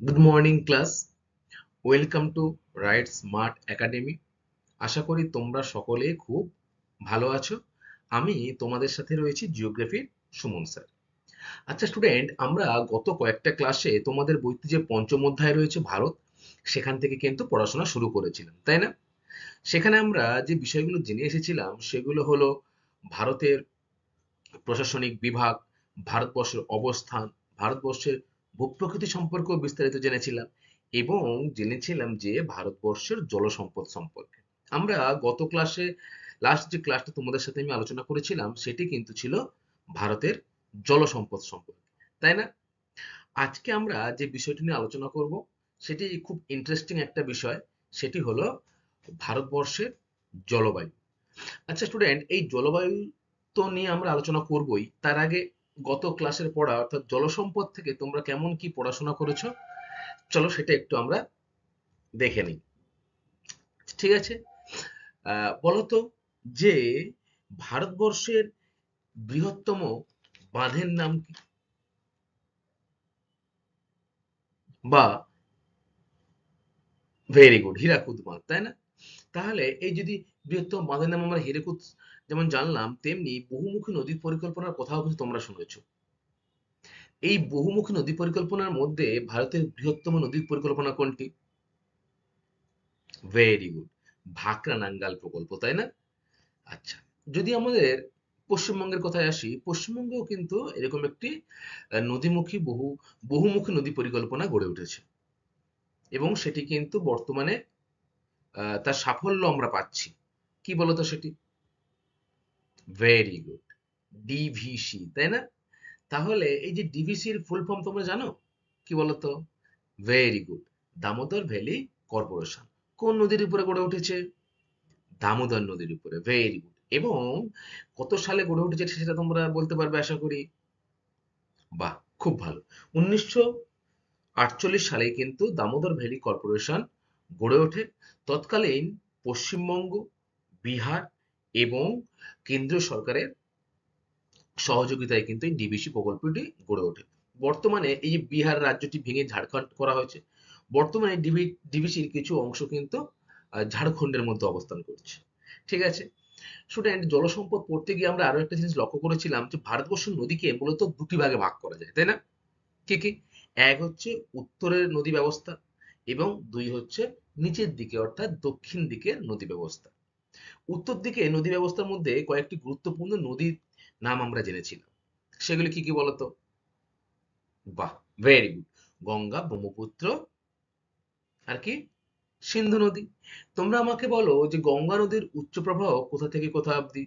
Good morning class. Welcome to Right Smart Academy. আশা করি তোমরা সকলে খুব ভালো আছো। আমি তোমাদের সাথে রয়েছি জিওগ্রাফির সুমন স্যার। আচ্ছা স্টুডেন্ট, আমরা গত কয়েকটা ক্লাসে তোমাদের বইতে যে পঞ্চম অধ্যায় রয়েছে ভারত, সেখান থেকে কিন্তু পড়াশোনা শুরু করেছিলাম, তাই না? সেখানে আমরা যে বিষয়গুলো জেনে এসেছিলাম সেগুলো হলো ভারতের প্রশাসনিক বিভাগ, ভারতবর্ষের অবস্থান, ভারতবর্ষের ভূপ্রকৃতি সম্পর্কেও বিস্তারিত জেনেছিলাম এবং জেনেছিলাম যে ভারতবর্ষের জলসম্পদ সম্পর্কে। আমরা গত ক্লাসে লাস্ট যে ক্লাসটা তোমাদের সাথে আমি আলোচনা করেছিলাম সেটি কিন্তু ছিল ভারতের জলসম্পদ সম্পর্কে, তাই না? আজকে আমরা যে বিষয়টি নিয়ে আলোচনা করব সেটি খুব ইন্টারেস্টিং একটা বিষয়। সেটি হলো ভারতবর্ষের জলবায়ু। আচ্ছা স্টুডেন্ট, এই জলবায়ু তো নিয়ে আমরা আলোচনা করবই, তার আগে গত ক্লাসের পড়া অর্থাৎ জলসম্পদ থেকে তোমরা কেমন কি পড়াশোনা করেছো, চলো সেটা একটু আমরা দেখে নিই। ঠিক আছে? বলতো যে ভারতবর্ষের বৃহত্তম বাঁধের নাম কি? বা ভেরি গুড, হীরাকুদ বাঁধ, তাই না? তাহলে এই যদি বৃহত্তম বাঁধের নাম আমরা হীরাকুদ যেমন জানলাম, তেমনি বহুমুখী নদী পরিকল্পনার কথাও কিন্তু তোমরা শুনেছো। এই বহুমুখী নদী পরিকল্পনার মধ্যে ভারতের বৃহত্তম নদী পরিকল্পনা কোনটি? ভেরি গুড, ভাকরা নাঙ্গাল প্রকল্প, তাই না? আচ্ছা, যদি আমাদের পশ্চিমবঙ্গের কথায় আসি, পশ্চিমবঙ্গেও কিন্তু এরকম একটি নদীমুখী বহুমুখী নদী পরিকল্পনা গড়ে উঠেছে এবং সেটি কিন্তু বর্তমানে তার সাফল্য আমরা পাচ্ছি। কি বলতো সেটি? ভেরি গুড, ডিভিসি, তাই না? তাহলে এই যে ডিভিসির ফুল ফর্ম তোমরা জানো? কি বলতো? Very good, Damodar valley corporation. কোন নদীর উপরে গড়ে উঠেছে? দামোদর নদীর উপরে। Very good. এবং কত সালে গড়ে উঠেছে সেটা তোমরা বলতে পারবে আশা করি। বাহ, খুব ভালো। 1948 সালে কিন্তু দামোদর ভ্যালি কর্পোরেশন গড়ে ওঠে। তৎকালীন পশ্চিমবঙ্গ, বিহার এবং কেন্দ্রীয় সরকারের সহযোগিতায় কিন্তু এই ডিবিসি প্রকল্পটি গড়ে ওঠে। বর্তমানে এই যে বিহার রাজ্যটি ভেঙে ঝাড়খণ্ড করা হয়েছে, বর্তমানে ডিবিসির কিছু অংশ কিন্তু ঝাড়খণ্ডের মধ্যে অবস্থান করছে। ঠিক আছে স্টুডেন্ট, জলসম্পদ পড়তে গিয়ে আমরা আরো একটা জিনিস লক্ষ্য করেছিলাম যে ভারতবর্ষের নদীকে মূলত দুটি ভাগে ভাগ করা যায়, তাই না? কি কি? এক হচ্ছে উত্তরের নদী ব্যবস্থা এবং দুই হচ্ছে নিচের দিকে অর্থাৎ দক্ষিণ দিকের নদী ব্যবস্থা। উত্তর দিকে নদী ব্যবস্থার মধ্যে কয়েকটি গুরুত্বপূর্ণ নদীর নাম আমরা জেনেছিলাম। সেগুলি কি কি বলতো? বাহ, ভেরি গুড, গঙ্গা, ব্রহ্মপুত্র, আর কি? সিন্ধু নদী। তোমরা আমাকে বলো যে গঙ্গা নদীর উচ্চ প্রবাহ কোথা থেকে কোথা অবধি?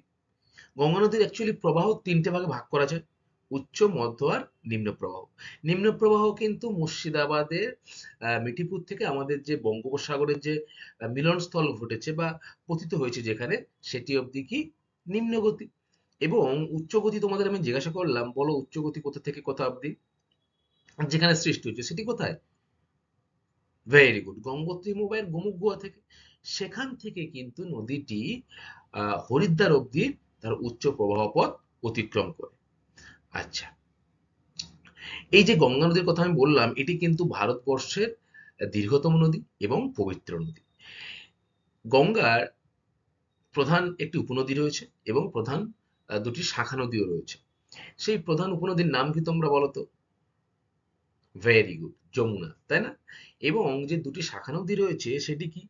গঙ্গা নদীর অ্যাকচুয়ালি প্রবাহ তিনটে ভাগে ভাগ করা যায়: উচ্চ, মধ্য আর নিম্ন প্রবাহ। নিম্ন প্রবাহ কিন্তু মুর্শিদাবাদের মিঠিপুর থেকে আমাদের যে বঙ্গোপসাগরের যে মিলনস্থল ঘটেছে বা পতিত হয়েছে যেখানে, সেটি অবধি কি নিম্ন গতি। এবং উচ্চ গতি তোমাদের আমি জিজ্ঞাসা করলাম, বলো উচ্চ গতি কোথা থেকে কোথা অবধি? যেখানে সৃষ্টি হচ্ছে সেটি কোথায়? Very good, Gangotri mobile Gomukh থেকে। সেখান থেকে কিন্তু নদীটি হরিদ্বার অবধি তার উচ্চ প্রবাহ পথ অতিক্রম করে। আচ্ছা, এই যে গঙ্গা নদীর কথা আমি বললাম, এটি কিন্তু ভারতবর্ষের দীর্ঘতম নদী এবং পবিত্র নদী। গঙ্গার প্রধান একটি উপনদী রয়েছে এবং প্রধান দুটি শাখা নদীও রয়েছে। সেই প্রধান উপনদীর নাম কি তোমরা বলো তো? ভেরি গুড, যমুনা, তাই না? এবং যে দুটি শাখা নদী রয়েছে সেটি কি?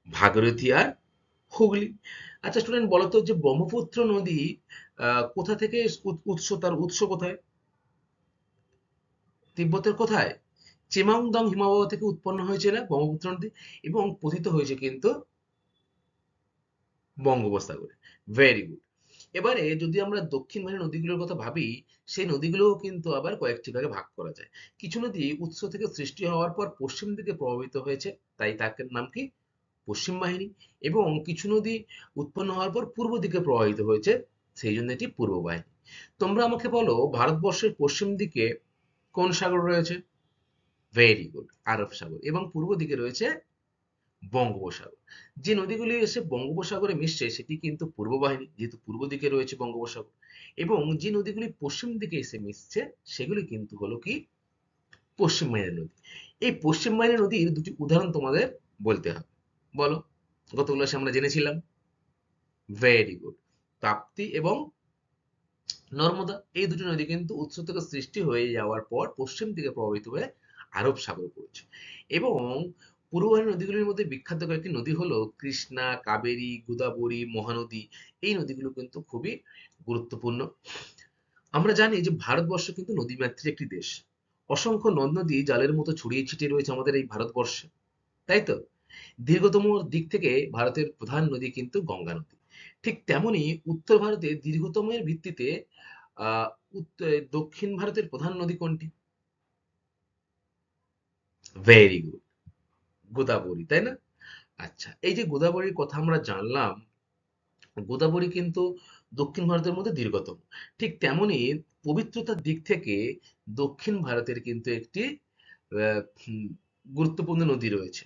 ভাগীরথী আর হুগলি। আচ্ছা স্টুডেন্ট, বলো তো যে ব্রহ্মপুত্র নদী কোথা থেকে উৎস, তার উৎস কোথায়? তিব্বতের কোথায়? চেমাংদং হিমবাহ থেকে উৎপন্ন হয়েছে না ব্রহ্মপুত্র নদী, এবং পতিত হয়েছে কিন্তু বঙ্গোপসাগরে। Very good. এবারে যদি আমরা দক্ষিণ ভাগের নদীগুলোর কথা ভাবি, সেই নদীগুলোও কিন্তু আবার কয়েকটি ভাগে ভাগ করা যায়। কিছু নদী উৎস থেকে সৃষ্টি হওয়ার পর পশ্চিম দিকে প্রবাহিত হয়েছে, তাই তাদের নাম কি? পশ্চিম বাহিনী। এবং কিছু নদী উৎপন্ন হওয়ার পর পূর্ব দিকে প্রবাহিত হয়েছে, সেই জন্য এটি পূর্ব বাহিনী। তোমরা আমাকে বলো ভারতবর্ষের পশ্চিম দিকে কোন সাগর রয়েছে? ভেরি গুড, আরব সাগর। এবং পূর্ব দিকে রয়েছে বঙ্গোপসাগর। যে নদীগুলি এসে বঙ্গোপসাগরে মিশছে সেটি কিন্তু পূর্ব বাহিনী, যেহেতু পূর্ব দিকে রয়েছে বঙ্গোপসাগর। এবং যে নদীগুলি পশ্চিম দিকে এসে মিশছে সেগুলি কিন্তু হলো কি পশ্চিম মাইনের নদী। এই পশ্চিম মাইনের নদীর দুটি উদাহরণ তোমাদের বলতে হবে। বলো, গত ক্লাসে আমরা জেনেছিলাম। Very good. তাপ্তি এবং নর্মদা, এই দুটি নদী কিন্তু উৎস থেকে সৃষ্টি হয়ে যাওয়ার পর পশ্চিম দিকে প্রবাহিত হয়ে আরব সাগরে পড়েছে। এবং পূর্ববাহিনী নদীগুলির মধ্যে বিখ্যাত কয়েকটি নদী হলো কৃষ্ণা, কাবেরী, গোদাবরী, মহানদী। এই নদীগুলো কিন্তু খুবই গুরুত্বপূর্ণ। আমরা জানি যে ভারতবর্ষ কিন্তু নদীমাতৃক একটি দেশ। অসংখ্য নদ নদী জালের মতো ছড়িয়ে ছিটিয়ে রয়েছে আমাদের এই ভারতবর্ষে, তাই তো? দীর্ঘতম দিক থেকে ভারতের প্রধান নদী কিন্তু গঙ্গা নদী। ঠিক তেমনি উত্তর ভারতে দীর্ঘতমের ভিত্তিতে আহ দক্ষিণ ভারতের প্রধান নদী কোনটি? ভেরি গুড, গোদাবরী, তাই না? আচ্ছা, এই যে গোদাবরীর কথা আমরা জানলাম, গোদাবরী কিন্তু দক্ষিণ ভারতের মধ্যে দীর্ঘতম। ঠিক তেমনি পবিত্রতার দিক থেকে দক্ষিণ ভারতের কিন্তু একটি আহ, উম, গুরুত্বপূর্ণ নদী রয়েছে।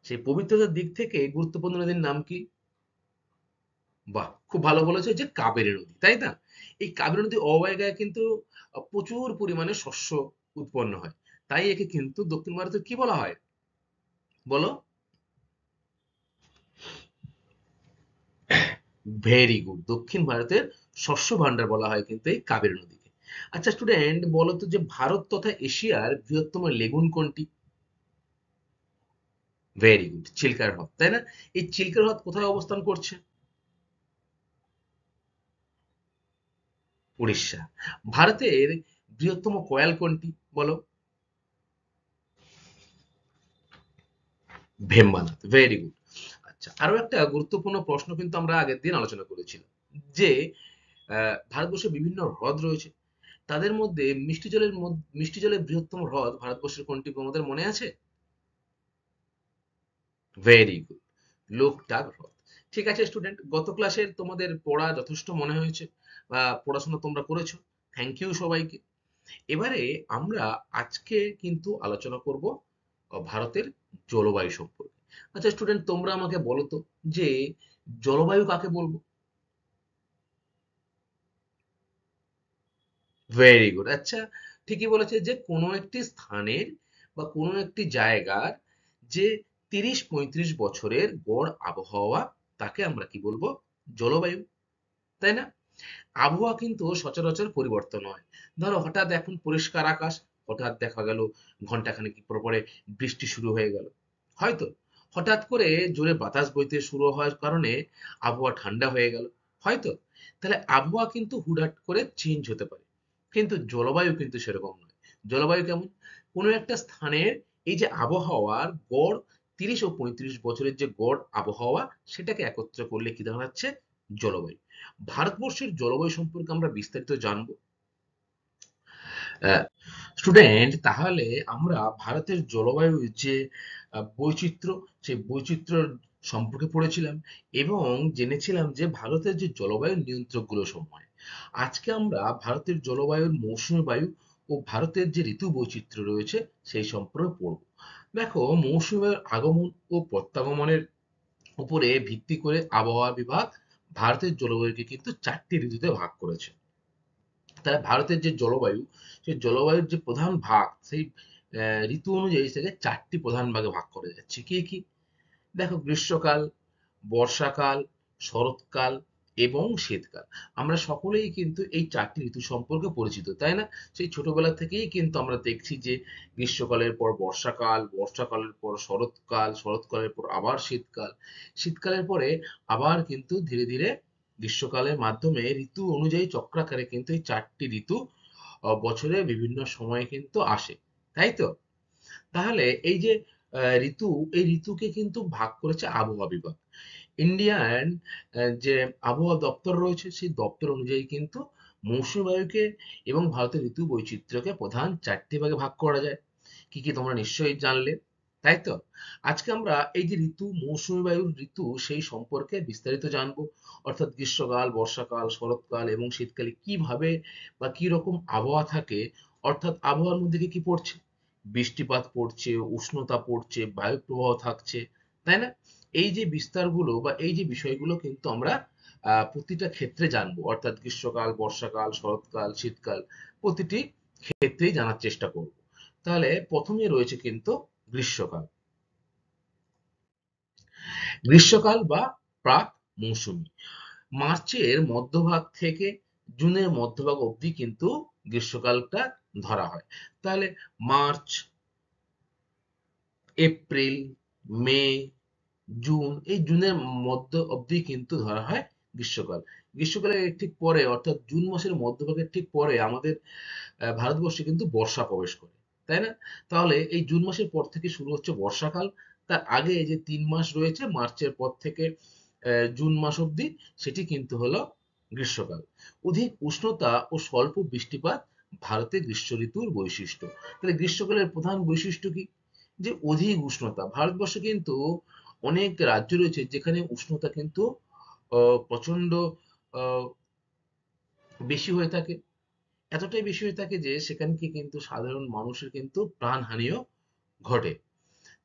সেই পবিত্রতার দিক থেকে গুরুত্বপূর্ণ নদীর নাম কি? বাহ, খুব ভালো বলেছো, যে কাবেরী নদী, তাই না? এই কাবেরী নদী অববাহিকায় কিন্তু প্রচুর পরিমাণে শস্য উৎপন্ন হয়। তাই একে কিন্তু দক্ষিণ ভারতের কি বলা হয়? বলো। ভেরি গুড, দক্ষিণ ভারতের শস্য ভান্ডার বলা হয় কিন্তু এই কাবেরী নদীকে। আচ্ছা স্টুডেন্ট, বলো তো যে ভারত তথা এশিয়ার বৃহত্তম লেগুন কোনটি? ভেরি গুড, চিল্কার হ্রদ, তাই না? এই চিল্কার হ্রদ কোথায় অবস্থান করছে? উড়িষ্যা। ভারতের বৃহত্তম কয়াল কোনটি? বলো। Vembanad, very good. আচ্ছা, আরো একটা গুরুত্বপূর্ণ প্রশ্ন কিন্তু আমরা আগের দিন আলোচনা করেছিলাম, যে ভারতবর্ষে বিভিন্ন হ্রদ রয়েছে, তাদের মধ্যে মিষ্টি জলের বৃহত্তম হ্রদ ভারতবর্ষের কোনটি তোমাদের মনে আছে? ভেরি গুড, লোকটাক হ্রদ। ঠিক আছে স্টুডেন্ট, গত ক্লাসের তোমাদের পড়া যথেষ্ট মনে হয়েছে বা পড়াশোনা তোমরা করেছো। থ্যাংক ইউ সবাইকে। এবারে আমরা আজকে কিন্তু আলোচনা করব ভারতের জলবায়ু সম্পর্কে। আচ্ছা স্টুডেন্ট, তোমরা আমাকে বলো তো যে জলবায়ু কাকে বলবো? Very good. আচ্ছা, ঠিকই বলেছে, যে কোনো একটি স্থানের বা কোনো একটি জায়গার যে 30-35 বছরের গড় আবহাওয়া, তাকে আমরা কি বলবো? জলবায়ু, তাই না? আবহাওয়া কিন্তু সচরাচর পরিবর্তন হয়। ধরো হঠাৎ এখন পরিষ্কার আকাশ, হঠাৎ দেখা গেল ঘন্টাখানেক পর পরে বৃষ্টি শুরু হয়ে গেল, হয়তো হঠাৎ করে জোরে বাতাস বইতে শুরু হওয়ার কারণে আবহাওয়া ঠান্ডা হয়ে গেল, হয়তো। তাহলে আবহাওয়া কিন্তু হুটহাট করে চেঞ্জ হতে পারে, কিন্তু জলবায়ু কিন্তু সেরকম নয়। জলবায়ু কেমন? কোনো একটা স্থানের এই যে আবহাওয়ার গড় 30 ও 35 বছরের যে গড় আবহাওয়া, সেটাকে একত্র করলে কি দাঁড়াচ্ছে? জলবায়ু। ভারতবর্ষের জলবায়ু সম্পর্কে আমরা বিস্তারিত জানবো। স্টুডেন্ট, তাহলে আমরা ভারতের জলবায়ুর যে বৈচিত্র্য, সেই বৈচিত্র্য সম্পর্কে পড়েছিলাম এবং জেনেছিলাম যে ভারতের যে জলবায়ু নিয়ন্ত্রকগুলো সময়। আজকে আমরা ভারতের জলবায়ুর মৌসুমী বায়ু ও ভারতের যে ঋতু বৈচিত্র্য রয়েছে সেই সম্পর্কে পড়ব। দেখো, মৌসুমী বায়ুর আগমন ও প্রত্যাগমনের উপরে ভিত্তি করে আবহাওয়া বিভাগ ভারতের জলবায়ুকে কিন্তু 4টি ঋতুতে ভাগ করেছে। তাহলে ভারতের যে জলবায়ু, সেই জলবায়ুর যে প্রধান ভাগ, সেই ঋতু অনুযায়ী সেটাকে 4টি প্রধান ভাগে ভাগ করা যাচ্ছে। কি কি? দেখো, গ্রীষ্মকাল, বর্ষাকাল, শরৎকাল এবং শীতকাল। আমরা সকলেই কিন্তু এই 4টি ঋতু সম্পর্কে পরিচিত, তাই না? সেই ছোটবেলা থেকেই কিন্তু আমরা দেখছি যে গ্রীষ্মকালের পর বর্ষাকাল, বর্ষাকালের পর শরৎকাল, শরৎকালের পর আবার শীতকাল, শীতকালের পরে আবার কিন্তু ধীরে ধীরে গ্রীষ্মকালের মাধ্যমে ঋতু অনুযায়ী চক্রাকারে কিন্তু এই 4টি ঋতু বছরের বিভিন্ন সময়ে কিন্তু আসে, তাই তো? তাহলে এই যে ঋতু, এই ঋতুকে কিন্তু ভাগ করেছে আবহাওয়া বিভাগ। ইন্ডিয়ান যে আবহাওয়া দপ্তর রয়েছে, সেই দপ্তর অনুযায়ী কিন্তু মৌসুমী বায়ুকে এবং ভারতের ঋতু বৈচিত্র্যকে প্রধান 4টি ভাগে ভাগ করা যায়। কি কি তোমরা নিশ্চয়ই জানলে, তাই তো? আজকে আমরা এই যে ঋতু, মৌসুমী বায়ুর ঋতু, সেই সম্পর্কে বিস্তারিত জানবো। অর্থাৎ গ্রীষ্মকাল, বর্ষাকাল, শরৎকাল এবং শীতকালে কিভাবে বা কি রকম আবহাওয়া থাকে। অর্থাৎ আবহাওয়ার মধ্যে কি কি পড়ছে? বৃষ্টিপাত পড়ছে, উষ্ণতা পড়ছে, বায়ু প্রবাহ থাকছে, তাই না? এই যে বিস্তারগুলো বা এই যে বিষয়গুলো কিন্তু আমরা প্রতিটা ক্ষেত্রে জানবো, অর্থাৎ গ্রীষ্মকাল, বর্ষাকাল, শরৎকাল, শীতকাল, প্রতিটি ক্ষেত্রেই জানার চেষ্টা করব। তাহলে প্রথমে রয়েছে কিন্তু গ্রীষ্মকাল। গ্রীষ্মকাল বা প্রাক মৌসুমী মার্চের মধ্যভাগ থেকে জুনের মধ্যভাগ অবধি কিন্তু গ্রীষ্মকালটা ধরা হয়। তাহলে মার্চ, এপ্রিল, মে, জুন, এই জুনের মধ্য অবধি কিন্তু ধরা হয় গ্রীষ্মকাল। গ্রীষ্মকালের ঠিক পরে, অর্থাৎ জুন মাসের মধ্যভাগের ঠিক পরে আমাদের ভারতবর্ষে কিন্তু বর্ষা প্রবেশ করে, তাই না? তাহলে এই জুন মাসের পর থেকে শুরু হচ্ছে বর্ষাকাল। তার আগে যে 3 মাস রয়েছে মার্চের পর থেকে জুন মাস অবধি, সেটি কিন্তু হলো গ্রীষ্মকাল। অধিক উষ্ণতা ও স্বল্প বৃষ্টিপাত ভারতে গ্রীষ্ম ঋতুর বৈশিষ্ট্য। তাহলে গ্রীষ্মকালের প্রধান বৈশিষ্ট্য কি? যে অধিক উষ্ণতা। ভারতবর্ষে কিন্তু অনেক রাজ্য রয়েছে যেখানে উষ্ণতা কিন্তু প্রচন্ড আহ, বেশি হয়ে থাকে। এতটাই বেশি হয়ে থাকে যে সেখানে কিন্তু সাধারণ মানুষের কিন্তু প্রাণহানিও ঘটে।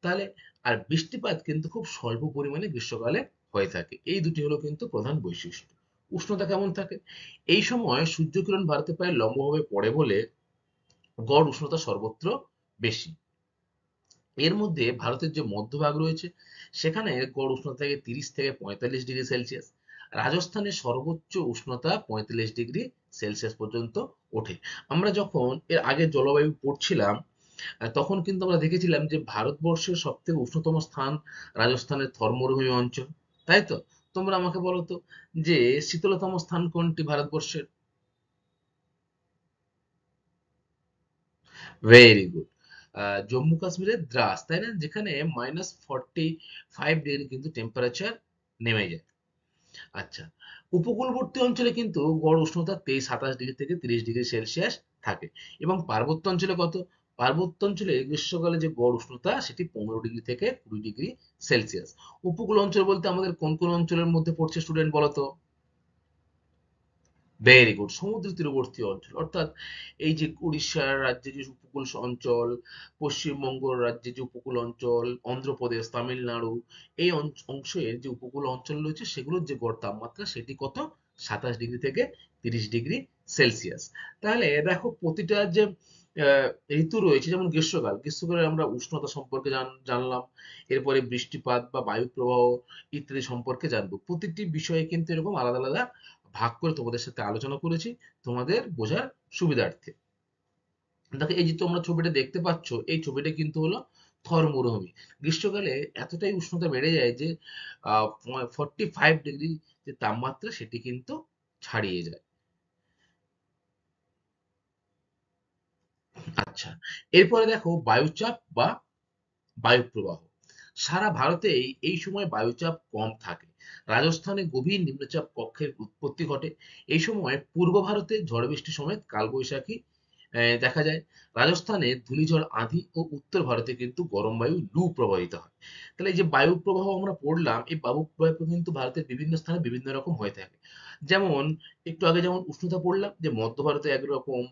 তাহলে আর বৃষ্টিপাত কিন্তু খুব স্বল্প পরিমাণে গ্রীষ্মকালে হয়ে থাকে। এই দুটি হলো কিন্তু প্রধান বৈশিষ্ট্য। উষ্ণতা কেমন থাকে? এই সময় সূর্যকিরণ ভারতে প্রায় লম্বভাবে পড়ে বলে গড় উষ্ণতা সর্বত্র বেশি। এর মধ্যে ভারতের যে মধ্যভাগ রয়েছে সেখানে গড় উষ্ণতা থাকে 30 থেকে 45 ডিগ্রি সেলসিয়াস। রাজস্থানের সর্বোচ্চ উষ্ণতা 45 ডিগ্রি সেলসিয়াস পর্যন্ত ওঠে। আমরা যখন এর আগে জলবায়ু পড়ছিলাম তখন কিন্তু আমরা দেখেছিলাম যে ভারতবর্ষের সব থেকে উষ্ণতম স্থান রাজস্থানের থর মরুভূমি অঞ্চল, তাই তো? তোমরা আমাকে বলো তো যে শীতলতম স্থান কোনটি ভারতবর্ষের? Very good. জম্মু কাশ্মীরের দ্রাস, তাই না, যেখানে -45 ডিগ্রি কিন্তু টেম্পারেচার নেমে যায়। আচ্ছা, উপকূলবর্তী অঞ্চলে কিন্তু গড় উষ্ণতা 27 ডিগ্রি থেকে 30 ডিগ্রি সেলসিয়াস থাকে। এবং পার্বত্য অঞ্চলে কত? পার্বত্য অঞ্চলে গ্রীষ্মকালে যে গড় উষ্ণতা সেটি 15 ডিগ্রি থেকে 20 ডিগ্রি সেলসিয়াস। উপকূল অঞ্চল বলতে আমাদের কোন কোন অঞ্চলের মধ্যে পড়ছে স্টুডেন্ট বলো তো? ভেরি গুড, সমুদ্র তীরবর্তী অঞ্চল, অর্থাৎ এই যে উড়িষ্যার রাজ্যে যে উপকূল অঞ্চল, পশ্চিমবঙ্গ রাজ্যে যে উপকূল অঞ্চল, অন্ধ্রপ্রদেশ, তামিলনাড়ু, এই অংশের যে উপকূল অঞ্চল রয়েছে সেগুলোর যে গড় তাপমাত্রা সেটি কত? 27 ডিগ্রি থেকে 30 ডিগ্রি সেলসিয়াস। তাহলে দেখো প্রতিটা যে আহ, ঋতু রয়েছে, যেমন গ্রীষ্মকাল, গ্রীষ্মকালে আমরা উষ্ণতা সম্পর্কে জানলাম, এরপরে বৃষ্টিপাত বা বায়ু প্রবাহ ইত্যাদি সম্পর্কে জানবো। প্রতিটি বিষয়ে কিন্তু এরকম আলাদা আলাদা ভাগ করে তোমাদের সাথে আলোচনা করেছি তোমাদের বোঝার সুবিধার্থে। দেখো এই যে তোমরা ছবিটা দেখতে পাচ্ছ, এই ছবিটা কিন্তু হলো থর মরুভূমি। গ্রীষ্মকালে এতটাই উষ্ণতা বেড়ে যায় যে 45 ডিগ্রি যে তাপমাত্রা সেটি কিন্তু ছাড়িয়ে যায়। আচ্ছা, এরপরে দেখো বায়ুচাপ বা বায়ুপ্রবাহ। সারা ভারতে এই সময় বায়ুচাপ কম থাকে। রাজস্থানে গভীর নিম্নচাপ কক্ষের উৎপত্তি ঘটে। এই সময় পূর্ব ভারতে ঝড় বৃষ্টি সমেত কালবৈশাখী দেখা যায়। রাজস্থানে ধূলিঝড় আঁধি ও উত্তর ভারতে কিন্তু গরম বায়ু লু প্রবাহিত হয়। তাহলে এই যে বায়ু প্রবাহ আমরা পড়লাম, এই বায়ু প্রবাহ কিন্তু ভারতের বিভিন্ন স্থানে বিভিন্ন রকম হয়ে থাকে। যেমন একটু আগে যেমন উষ্ণতা পড়লাম যে মধ্য ভারতে একরকম,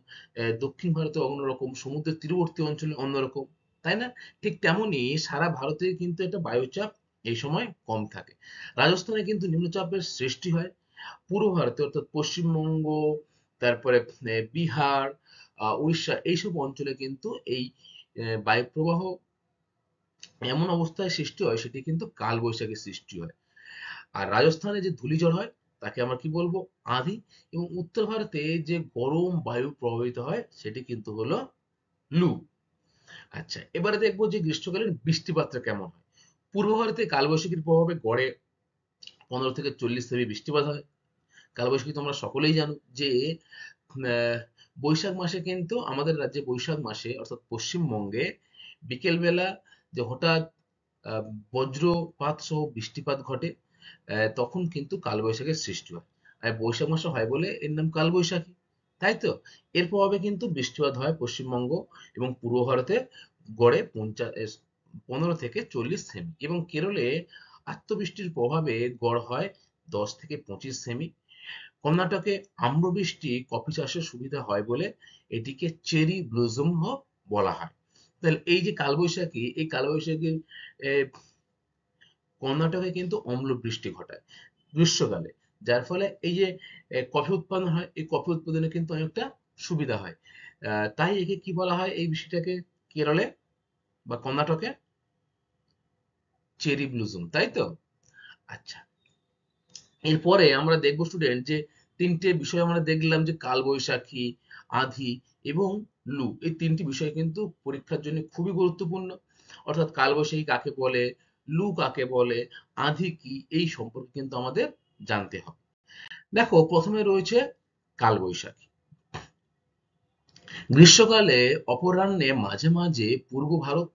দক্ষিণ ভারতে অন্যরকম, সমুদ্রের তীরবর্তী অঞ্চলে অন্যরকম, তাই না? ঠিক তেমনই সারা ভারতে কিন্তু একটা বায়ুচাপ এই সময় কম থাকে। রাজস্থানে কিন্তু নিম্নচাপের সৃষ্টি হয়। পূর্ব ভারতে অর্থাৎ পশ্চিমবঙ্গ, তারপরে বিহার, উড়িষ্যা, এইসব অঞ্চলে কিন্তু এই বায়ুপ্রবাহ এমন অবস্থায় সৃষ্টি হয় সেটি কিন্তু কালবৈশাখীর সৃষ্টি হয়। আর রাজস্থানে যে ধূলিঝড় হয় তাকে আমরা কি বলবো? আঁধি। এবং উত্তর ভারতে যে গরম বায়ু প্রবাহিত হয় সেটি কিন্তু হলো লু। আচ্ছা, এবারে দেখবো যে গ্রীষ্মকালীন বৃষ্টিপাতটা কেমন হয়। পূর্ব ভারতে কালবৈশাখীর প্রভাবে গড়ে 15 থেকে 40 সেমি বৃষ্টিপাত হয়। কালবৈশাখী তোমরা সকলেই জানো যে আহ, বৈশাখ মাসে কিন্তু আমাদের রাজ্যে বৈশাখ মাসে অর্থাৎ পশ্চিমবঙ্গে বিকেলবেলা যে হঠাৎ আহ, বজ্রপাত সহ বৃষ্টিপাত ঘটে, তখন কিন্তু কালবৈশাখীর সৃষ্টি হয়। আর বৈশাখ মাসে হয় বলে এর নাম কালবৈশাখী, তাই তো? এর প্রভাবে কিন্তু বৃষ্টিপাত হয় পশ্চিমবঙ্গ এবং পূর্ব ভারতে গড়ে 15 থেকে 40 সেমি, এবং কেরলে আত্মবৃষ্টির প্রভাবে গড় হয় 10 থেকে 25 সেমি। কর্ণাটকে আম্রবৃষ্টি কফি চাষের সুবিধা হয় বলে এটিকে চেরি ব্লসম বলা হয়। তাহলে এই যে কালবৈশাখী, এই কালবৈশাখী কর্ণাটকে কিন্তু অম্ল বৃষ্টি ঘটায় গ্রীষ্মকালে। যার ফলে এই যে কফি উৎপাদন হয়, এই কফি উৎপাদনে কিন্তু অনেকটা সুবিধা হয়। তাই একে কি বলা হয়, এই বিষয়টাকে কেরলে বা কর্ণাটকে চেরি ব্লুজম, তাই তো? আচ্ছা, এরপরে আমরা দেখবো স্টুডেন্ট যে তিনটে বিষয় আমরা দেখলাম, যে কালবৈশাখী, আঁধি এবং লু। এই তিনটি বিষয় কিন্তু পরীক্ষার জন্য খুবই গুরুত্বপূর্ণ। অর্থাৎ কালবৈশাখী কাকে বলে, লু কাকে বলে, আঁধি কি, এই সম্পর্কে কিন্তু আমাদের জানতে হবে। দেখো, প্রথমে রয়েছে কালবৈশাখী। গ্রীষ্মকালে অপরাহ্নে মাঝে মাঝে পূর্ব ভারত,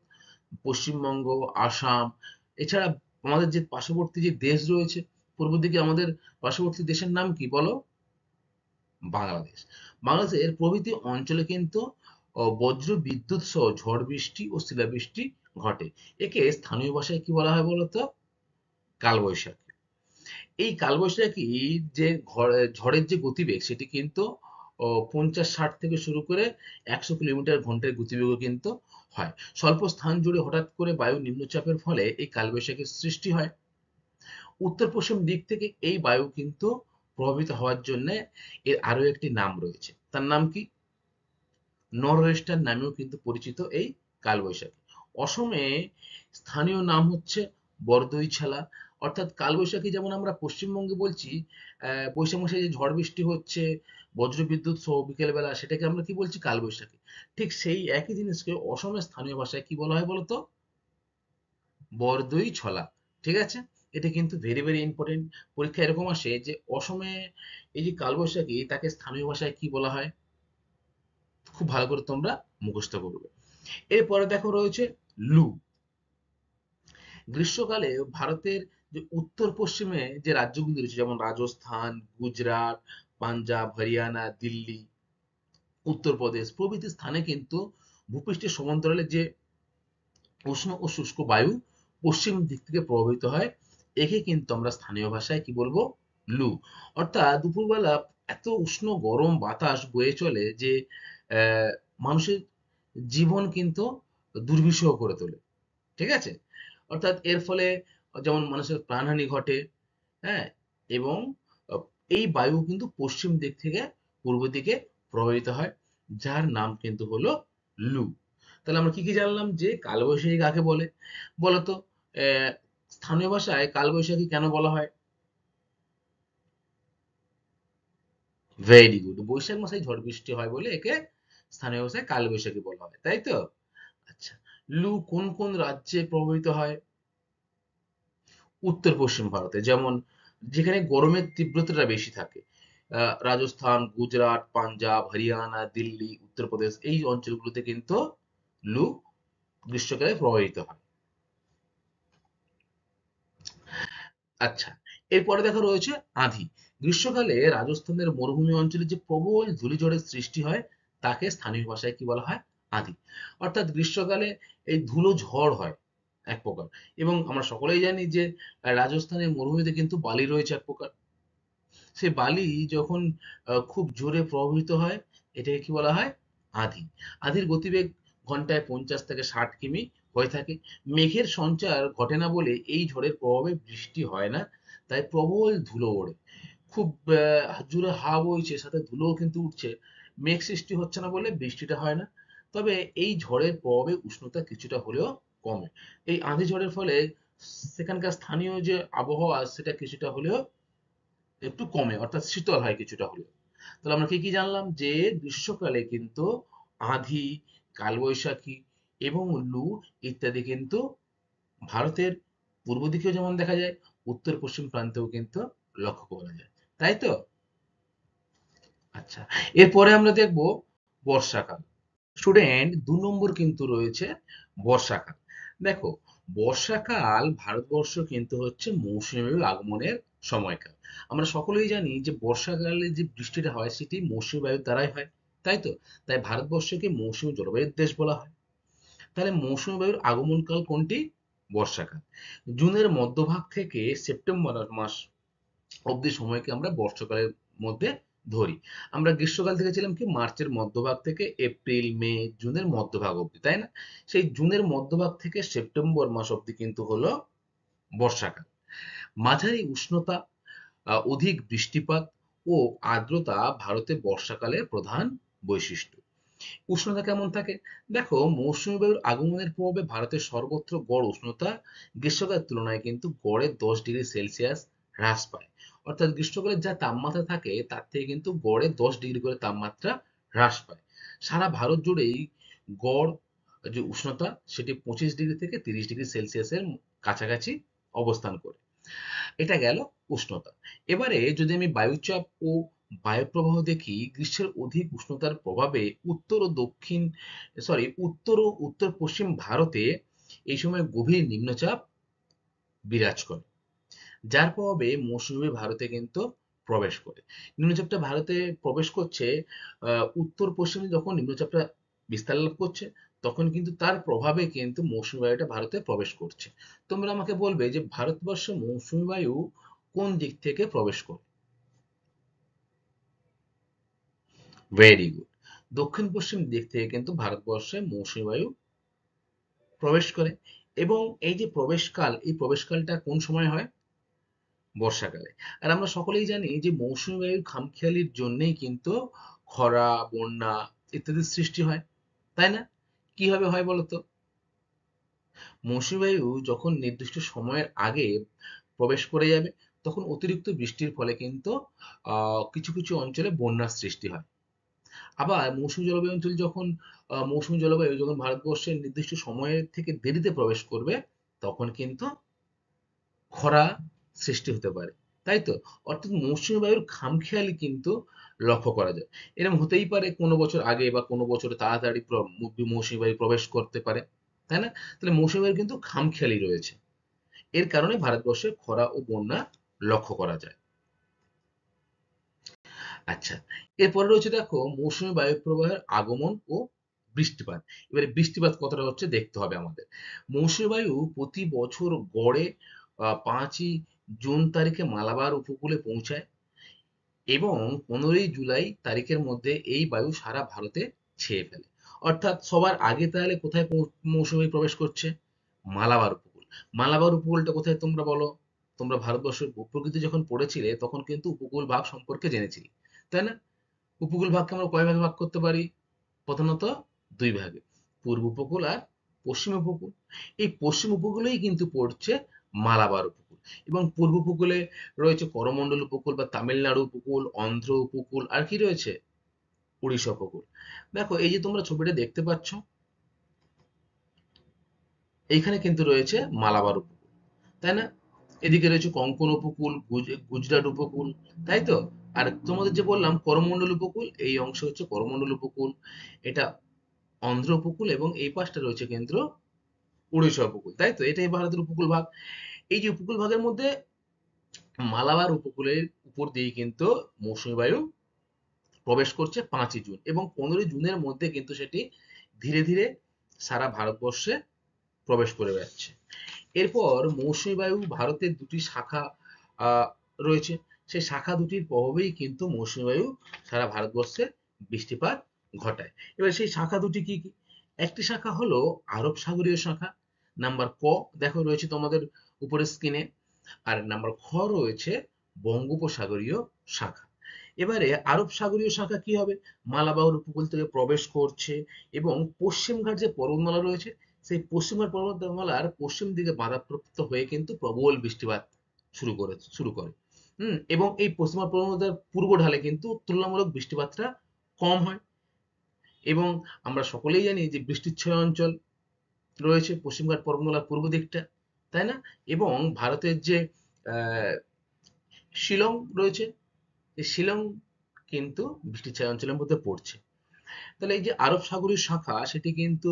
পশ্চিমবঙ্গ, আসাম, এছাড়া আমাদের যে পার্শ্ববর্তী যে দেশ রয়েছে পূর্ব দিকে, আমাদের পার্শ্ববর্তী দেশের নাম কি বলো? বাংলাদেশ। বাংলাদেশের প্রভৃতি অঞ্চলে কিন্তু বজ্র বিদ্যুৎ সহ ঝড় বৃষ্টি ও শিলাবৃষ্টি ঘটে। একে স্থানীয় ভাষায় কি বলা হয় বলতো? কালবৈশাখী। এই কালবৈশাখী যে ঝড়ের যে গতিবেগ, সেটি কিন্তু 50-60 থেকে শুরু করে 100 কিলোমিটার ঘন্টার গতিবেগও কিন্তু হয়। স্বল্প স্থান জুড়ে হঠাৎ করে বায়ু নিম্নচাপের ফলে এই কালবৈশাখীর সৃষ্টি হয়। উত্তর পশ্চিম দিক থেকে এই বায়ু কিন্তু প্রভাবিত হওয়ার জন্য এর আরো একটি নাম রয়েছে। তার নাম কি? নরওয়েস্টার নামেও কিন্তু পরিচিত এই কালবৈশাখী। অসমে স্থানীয় নাম হচ্ছে বরদইছালা। অর্থাৎ কালবৈশাখী যেমন আমরা পশ্চিমবঙ্গে বলছি বৈশাখ মাসে যে ঝড় বৃষ্টি হচ্ছে, বজ্রবিদ্যুৎ সহ বিকেলবেলা, সেটাকে আমরা কি বলছি? কালবৈশাখী। ঠিক সেই একই জিনিসকে অসমের স্থানীয় ভাষায় কি বলা হয় বলতো? বরদই ছলা। ঠিক আছে? এটা কিন্তু ভেরি ভেরি ইম্পর্টেন্ট। পরীক্ষা এরকম আসে যে অসমে এই যে কালবৈশাখী, তাকে স্থানীয় ভাষায় কি বলা হয়? খুব ভালো করে তোমরা মুখস্থ করবে। এরপরে দেখো রয়েছে লু। গ্রীষ্মকালে ভারতের যে উত্তর পশ্চিমে যে রাজ্যগুলি রয়েছে, যেমন রাজস্থান, গুজরাট, পাঞ্জাব, হরিয়ানা, দিল্লি, উত্তরপ্রদেশ প্রভৃতি স্থানে কিন্তু ভূপৃষ্ঠের সমান্তরালে যে উষ্ণ ও শুষ্ক বায়ু পশ্চিম দিক থেকে প্রবাহিত হয়, একে কিন্তু আমরা স্থানীয় ভাষায় কি বলবো? লু। অর্থাৎ দুপুরবেলা এত উষ্ণ গরম বাতাস বয়ে চলে যে আহ, মানুষের জীবন কিন্তু দুর্বিষহ করে তোলে। ঠিক আছে? অর্থাৎ এর ফলে যেমন মানুষের প্রাণহানি ঘটে, হ্যাঁ, এবং আহ, এই বায়ু কিন্তু পশ্চিম দিক থেকে পূর্ব দিকে প্রবাহিত হয়, যার নাম কিন্তু হলো লু। তাহলে আমরা কি কি জানলাম? যে কালবৈশাখী কাকে বলে বলতো? আহ, স্থানীয় ভাষায় কালবৈশাখী কেন বলা হয়? ভেরি গুড, বৈশাখ মাসে ঝড় বৃষ্টি হয় বলে একে স্থানীয় ভাষায় কালবৈশাখী বলা হয়, তাই তো? আচ্ছা, লু কোন কোন রাজ্যে প্রবাহিত হয়? উত্তর পশ্চিম ভারতে, যেমন যেখানে গরমের তীব্রতাটা বেশি থাকে, রাজস্থান, গুজরাট, পাঞ্জাব, হরিয়ানা, দিল্লি, উত্তরপ্রদেশ, এই অঞ্চলগুলোতে কিন্তু লু গ্রীষ্মকালে প্রবাহিত হয়। আচ্ছা, এরপরে দেখো রয়েছে আঁধি। গ্রীষ্মকালে রাজস্থানের মরুভূমি অঞ্চলে যে প্রবল ধূলিঝড়ের সৃষ্টি হয়, তাকে স্থানীয় ভাষায় কি বলা হয়? আঁধি। অর্থাৎ গ্রীষ্মকালে এই ধুলো ঝড় হয় এক প্রকার। এবং আমরা সকলেই জানি যে রাজস্থানের মরুভূমিতে কিন্তু বালি রয়েছে এক প্রকার। সেই বালি যখন খুব জোরে প্রবাহিত হয়, এটাকে কি বলা হয়? আঁধি। আঁধির গতিবেগ ঘন্টায় 50 থেকে 60 কিমি হয়ে থাকে। মেঘের সঞ্চার ঘটে না বলে এই ঝড়ের প্রভাবে বৃষ্টি হয় না, তাই প্রবল ধুলো ওড়ে। খুব জোরে হাওয়া বইছে, সাথে ধুলোও কিন্তু উঠছে, মেঘ সৃষ্টি হচ্ছে না বলে বৃষ্টিটা হয় না। তবে এই ঝড়ের প্রভাবে উষ্ণতা কিছুটা হলেও কমে। এই আঁধি ঝড়ের ফলে সেখানকার স্থানীয় যে আবহাওয়া, সেটা কিছুটা হলেও একটু কমে, অর্থাৎ শীতল হয় কিছুটা হলেও। তাহলে আমরা কি কি জানলাম? যে গ্রীষ্মকালে কিন্তু আঁধি, কালবৈশাখী এবং লু ইত্যাদি কিন্তু ভারতের পূর্ব দিকেও যেমন দেখা যায়, উত্তর পশ্চিম প্রান্তেও কিন্তু লক্ষ্য করা যায়, তাই তো? আচ্ছা, এরপরে আমরা দেখব বর্ষাকাল। স্টুডেন্ট, 2 নম্বর কিন্তু রয়েছে বর্ষাকাল। দেখো, বর্ষাকাল ভারতবর্ষ কিন্তু হচ্ছে মৌসুমী বায়ুর আগমনের সময়কাল। আমরা সকলেই জানি যে বর্ষাকালে যে বৃষ্টিটা হয়, সেটি মৌসুমী বায়ুর দ্বারাই হয়, তাই তো? তাই ভারতবর্ষকে মৌসুমী জলবায়ুর দেশ বলা হয়। তাহলে মৌসুমী বায়ুর আগমনকাল কোনটি? বর্ষাকাল। জুনের মধ্যভাগ থেকে সেপ্টেম্বর মাস অবধি সময়কে আমরা বর্ষাকালের মধ্যে ধরি। আমরা গ্রীষ্মকাল থেকে ছিলাম কি মার্চের মধ্যভাগ থেকে এপ্রিল, মে, জুনের মধ্যভাগ অবধি, তাই না? সেই জুনের মধ্যভাগ থেকে সেপ্টেম্বর মাস অবধি কিন্তু হলো বর্ষাকাল। মাঝারি উষ্ণতা অধিক বৃষ্টিপাত ও আর্দ্রতা ভারতে বর্ষাকালের প্রধান বৈশিষ্ট্য। উষ্ণতা কেমন থাকে? দেখো, মৌসুমী বায়ুর আগমনের প্রভাবে ভারতের সর্বত্র গড় উষ্ণতা গ্রীষ্মকালের তুলনায় কিন্তু গড়ে 10 ডিগ্রি সেলসিয়াস হ্রাস পায়। অর্থাৎ গ্রীষ্মকালে যা তাপমাত্রা থাকে তার থেকে কিন্তু গড়ে 10 ডিগ্রি করে তাপমাত্রা হ্রাস পায়। সারা ভারত জুড়েই গড় যে উষ্ণতা সেটি 25 ডিগ্রি থেকে 30 ডিগ্রি সেলসিয়াসের কাছাকাছি অবস্থান করে। এটা গেল উষ্ণতা। এবারে যদি আমি বায়ুচাপ ও বায়ুপ্রবাহ দেখি, গ্রীষ্মের অধিক উষ্ণতার প্রভাবে উত্তর ও উত্তর পশ্চিম ভারতে এই সময় গভীর নিম্নচাপ বিরাজ করে, যার প্রভাবে মৌসুমী ভারতে কিন্তু প্রবেশ করে। নিম্নচাপটা ভারতে প্রবেশ করছে উত্তর পশ্চিমে, যখন নিম্নচাপটা বিস্তার লাভ করছে তখন কিন্তু তার প্রভাবে কিন্তু মৌসুমী বায়ুটা ভারতে প্রবেশ করছে। তোমরা আমাকে বলবে যে ভারতবর্ষে মৌসুমী বায়ু কোন দিক থেকে প্রবেশ করে? Very good. দক্ষিণ পশ্চিম দিক থেকে কিন্তু ভারতবর্ষে মৌসুমী বায়ু প্রবেশ করে। এবং এই যে প্রবেশকাল, এই প্রবেশকালটা কোন সময় হয়? বর্ষাকালে। আর আমরা সকলেই জানি যে মৌসুমী বায়ুর খামখেয়ালির জন্যেই কিন্তু খরা, বন্যা ইত্যাদির সৃষ্টি হয়, তাই না? কিভাবে হয় বলতো? মৌসুমী বায়ু যখন নির্দিষ্ট সময়ের আগে প্রবেশ করে যাবে তখন অতিরিক্ত বৃষ্টির ফলে কিন্তু কিছু কিছু অঞ্চলে বন্যার সৃষ্টি হয়। আবার মৌসুমী জলবায়ু যখন ভারতবর্ষের নির্দিষ্ট সময়ের থেকে দেরিতে প্রবেশ করবে তখন কিন্তু খরা সৃষ্টি হতে পারে, তাই তো? অর্থাৎ মৌসুমী বায়ুর খামখেয়ালি কিন্তু লক্ষ্য করা যায়। এরকম হতেই পারে কোনো বছর আগে বা কোনো বছর তাড়াতাড়ি মৌসুমী বায়ু প্রবেশ করতে পারে, তাই না? তাহলে মৌসুমী বায়ুর কিন্তু খামখেয়ালি রয়েছে। এর কারণে ভারতবর্ষে খরা ও বন্যা লক্ষ্য করা যায়। আচ্ছা, এরপরে রয়েছে দেখো মৌসুমী বায়ু প্রবাহের আগমন ও বৃষ্টিপাত। এবারে বৃষ্টিপাত কতটা হচ্ছে দেখতে হবে আমাদের। মৌসুমী বায়ু প্রতি বছর গড়ে 5ই জুন তারিখে মালাবার উপকূলে পৌঁছায় এবং 15ই জুলাই তারিখের মধ্যে এই বায়ু সারা ভারতে ছেয়ে ফেলে। অর্থাৎ সবার আগে তাহলে কোথায় মৌসুমী প্রবেশ করছে? মালাবার উপকূল। মালাবার উপকূলটা কোথায় তোমরা বলো? তোমরা ভারতবর্ষের ভূপ্রকৃতি যখন পড়েছিলে তখন কিন্তু উপকূল ভাগ সম্পর্কে জেনেছিলে, তাই না? উপকূল ভাগকে আমরা কয় ভাগে ভাগ করতে পারি? প্রধানত দুই ভাগে, পূর্ব উপকূল আর পশ্চিম উপকূল। এই পশ্চিম উপকূলেই কিন্তু পড়ছে মালাবার উপকূল। এবং পূর্ব উপকূলে রয়েছে করমণ্ডল উপকূল বা তামিলনাড়ু উপকূল, অন্ধ্র উপকূল, আর কি রয়েছে? উড়িষ্যা উপকূল। দেখো, এই যে তোমরা ছবিটা দেখতে পাচ্ছ, এইখানে কিন্তু রয়েছে মালাবার উপকূল, তাই না? এদিকে রয়েছে কঙ্কন উপকূল, গুজরাট উপকূল, তাই তো? আর তোমাদের যে বললাম করমণ্ডল উপকূল, এই অংশ হচ্ছে করমণ্ডল উপকূল, এটা অন্ধ্র উপকূল, এবং এই পাশটা রয়েছে কেন্দ্র উড়িষ্যা উপকূল, তাই তো? এটাই ভারতের উপকূল ভাগ। এই যে উপকূল ভাগের মধ্যে মালাবার উপকূলের উপর দিয়ে কিন্তু মৌসুমী বায়ু প্রবেশ করছে 5ই জুন, এবং 15ই জুনের মধ্যে কিন্তু সেটি ধীরে ধীরে সারা ভারতবর্ষে প্রবেশ করে যাচ্ছে। এরপর মৌসুমী বায়ু ভারতের দুটি শাখা আহ, রয়েছে। সেই শাখা দুটির প্রভাবেই কিন্তু মৌসুমী বায়ু সারা ভারতবর্ষে বৃষ্টিপাত ঘটায়। এবার সেই শাখা দুটি কি কি? একটি শাখা হলো আরব সাগরীয় শাখা, নাম্বার ক দেখো রয়েছে তোমাদের উপরের স্ক্রিনে, আর নাম্বার খ রয়েছে বঙ্গোপসাগরীয় শাখা। এবারে আরব সাগরীয় শাখা কি হবে? মালাবার উপকূল থেকে প্রবেশ করছে এবং পশ্চিমঘাট যে পর্বতমালা রয়েছে সেই পশ্চিমঘাট পর্বতমালার পশ্চিম দিকে বাধাপ্রাপ্ত হয়ে কিন্তু প্রবল বৃষ্টিপাত শুরু করে। এবং এই পশ্চিমঘাট পর্বতমালার পূর্ব ঢালে কিন্তু তুলনামূলক বৃষ্টিপাতটা কম হয়। এবং আমরা সকলেই জানি যে বৃষ্টিচ্ছয় অঞ্চল রয়েছে পশ্চিমঘাট পর্বতমালার পূর্ব দিকটা, তাই না? এবং ভারতের যে আহ, শিলং রয়েছে, এই শিলং কিন্তু বৃষ্টিচ্ছায়া অঞ্চলের মধ্যে পড়ছে। তাহলে এই যে আরব সাগরীয় শাখা সেটি কিন্তু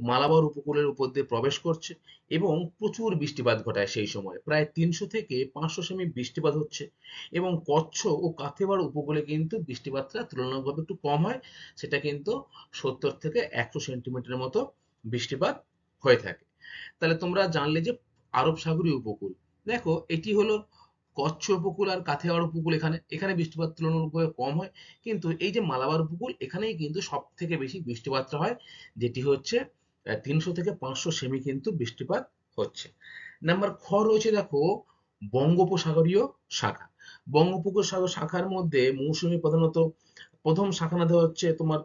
মালাবার উপকূলের উপর দিয়ে প্রবেশ করছে এবং প্রচুর বৃষ্টিপাত ঘটায়। সেই সময় প্রায় 300 থেকে 500 সেমি বৃষ্টিপাত হচ্ছে, এবং কচ্ছ ও কাথিয়াওয়াড় উপকূলে কিন্তু বৃষ্টিপাতটা তুলনামূলকভাবে একটু কম হয়। সেটা কিন্তু 70 থেকে 100 সেন্টিমিটারের মতো বৃষ্টিপাত হয়ে থাকে। তাহলে তোমরা জানলে যে আরব সাগরীয় উপকূল, দেখো এটি হলো কচ্ছ উপকূল আর কাথিয়াওয়াড় উপকূল, এখানে এখানে বৃষ্টিপাত তুলনামূলকভাবে কম হয়। কিন্তু এই যে মালাবার উপকূল, এখানেই কিন্তু সব থেকে বেশি বৃষ্টিপাতটা হয়, যেটি হচ্ছে 300 থেকে 500 সেমি কিন্তু বৃষ্টিপাত হচ্ছে। নাম্বার খ রয়েছে দেখো বঙ্গোপসাগরীয় শাখা। বঙ্গোপসাগর শাখার মধ্যে মৌসুমী প্রধানত প্রথম শাখা নদী হচ্ছে তোমার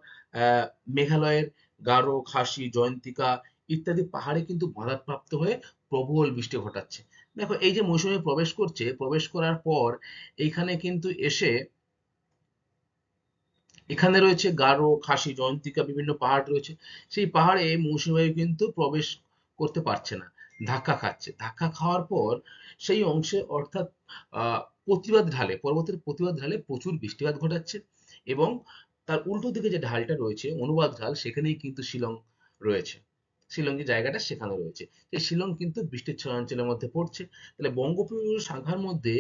মেঘালয়ের গারো, খাসি, জয়ন্তিকা ইত্যাদি পাহাড়ে কিন্তু বাধাপ্রাপ্ত হয়ে প্রবল বৃষ্টি ঘটাচ্ছে। দেখো এই যে মৌসুমী প্রবেশ করছে, প্রবেশ করার পর এইখানে কিন্তু এসে এখানে রয়েছে গারো, খাসি, জয়ন্তিকা বিভিন্ন পাহাড় রয়েছে। সেই পাহাড়ে মৌসুমী বায়ু কিন্তু প্রবেশ করতে পারছে না, ধাক্কা খাচ্ছে। ধাক্কা খাওয়ার পর সেই অংশে অর্থাৎ প্রতিবাদ ঢালে, পর্বতের প্রতিবাদ ঢালে প্রচুর বৃষ্টিপাত ঘটাচ্ছে এবং তার উল্টো দিকে যে ঢালটা রয়েছে অনুবাদ ঢাল, সেখানেই কিন্তু শিলং রয়েছে। শিলং যে জায়গাটা সেখানে রয়েছে, এই শিলং কিন্তু বৃষ্টির অঞ্চলের মধ্যে পড়ছে। তাহলে বঙ্গোপসাগর শাখার মধ্যে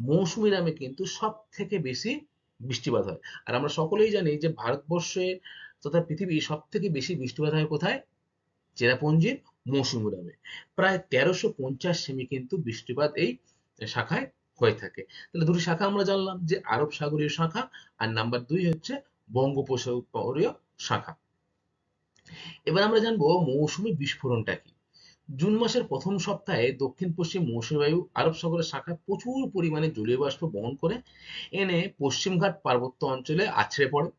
মৌসুমী নামে কিন্তু সব থেকে বেশি বৃষ্টিপাত হয়। আর আমরা সকলেই জানি যে ভারতবর্ষে তথা পৃথিবীর সব থেকে বেশি বৃষ্টিপাত হয় কোথায়? চেরাপুঞ্জির মৌসুমী নামে। প্রায় 1350 সেমি কিন্তু বৃষ্টিপাত এই শাখায় হয়ে থাকে। তাহলে দুটি শাখা আমরা জানলাম, যে আরব সাগরীয় শাখা আর নাম্বার 2 হচ্ছে বঙ্গোপসাগরীয় শাখা। এবার আমরা জানবো মৌসুমী বিস্ফোরণটা কি। জুন মাসের প্রথম সপ্তাহে দক্ষিণ পশ্চিম মৌসুমী বায়ু আরব সাগরের শাখায় প্রচুর পরিমাণে জলীয় বাষ্প বহন করে এনে পশ্চিমঘাট পার্বত্য অঞ্চলে আছড়ে পড়ে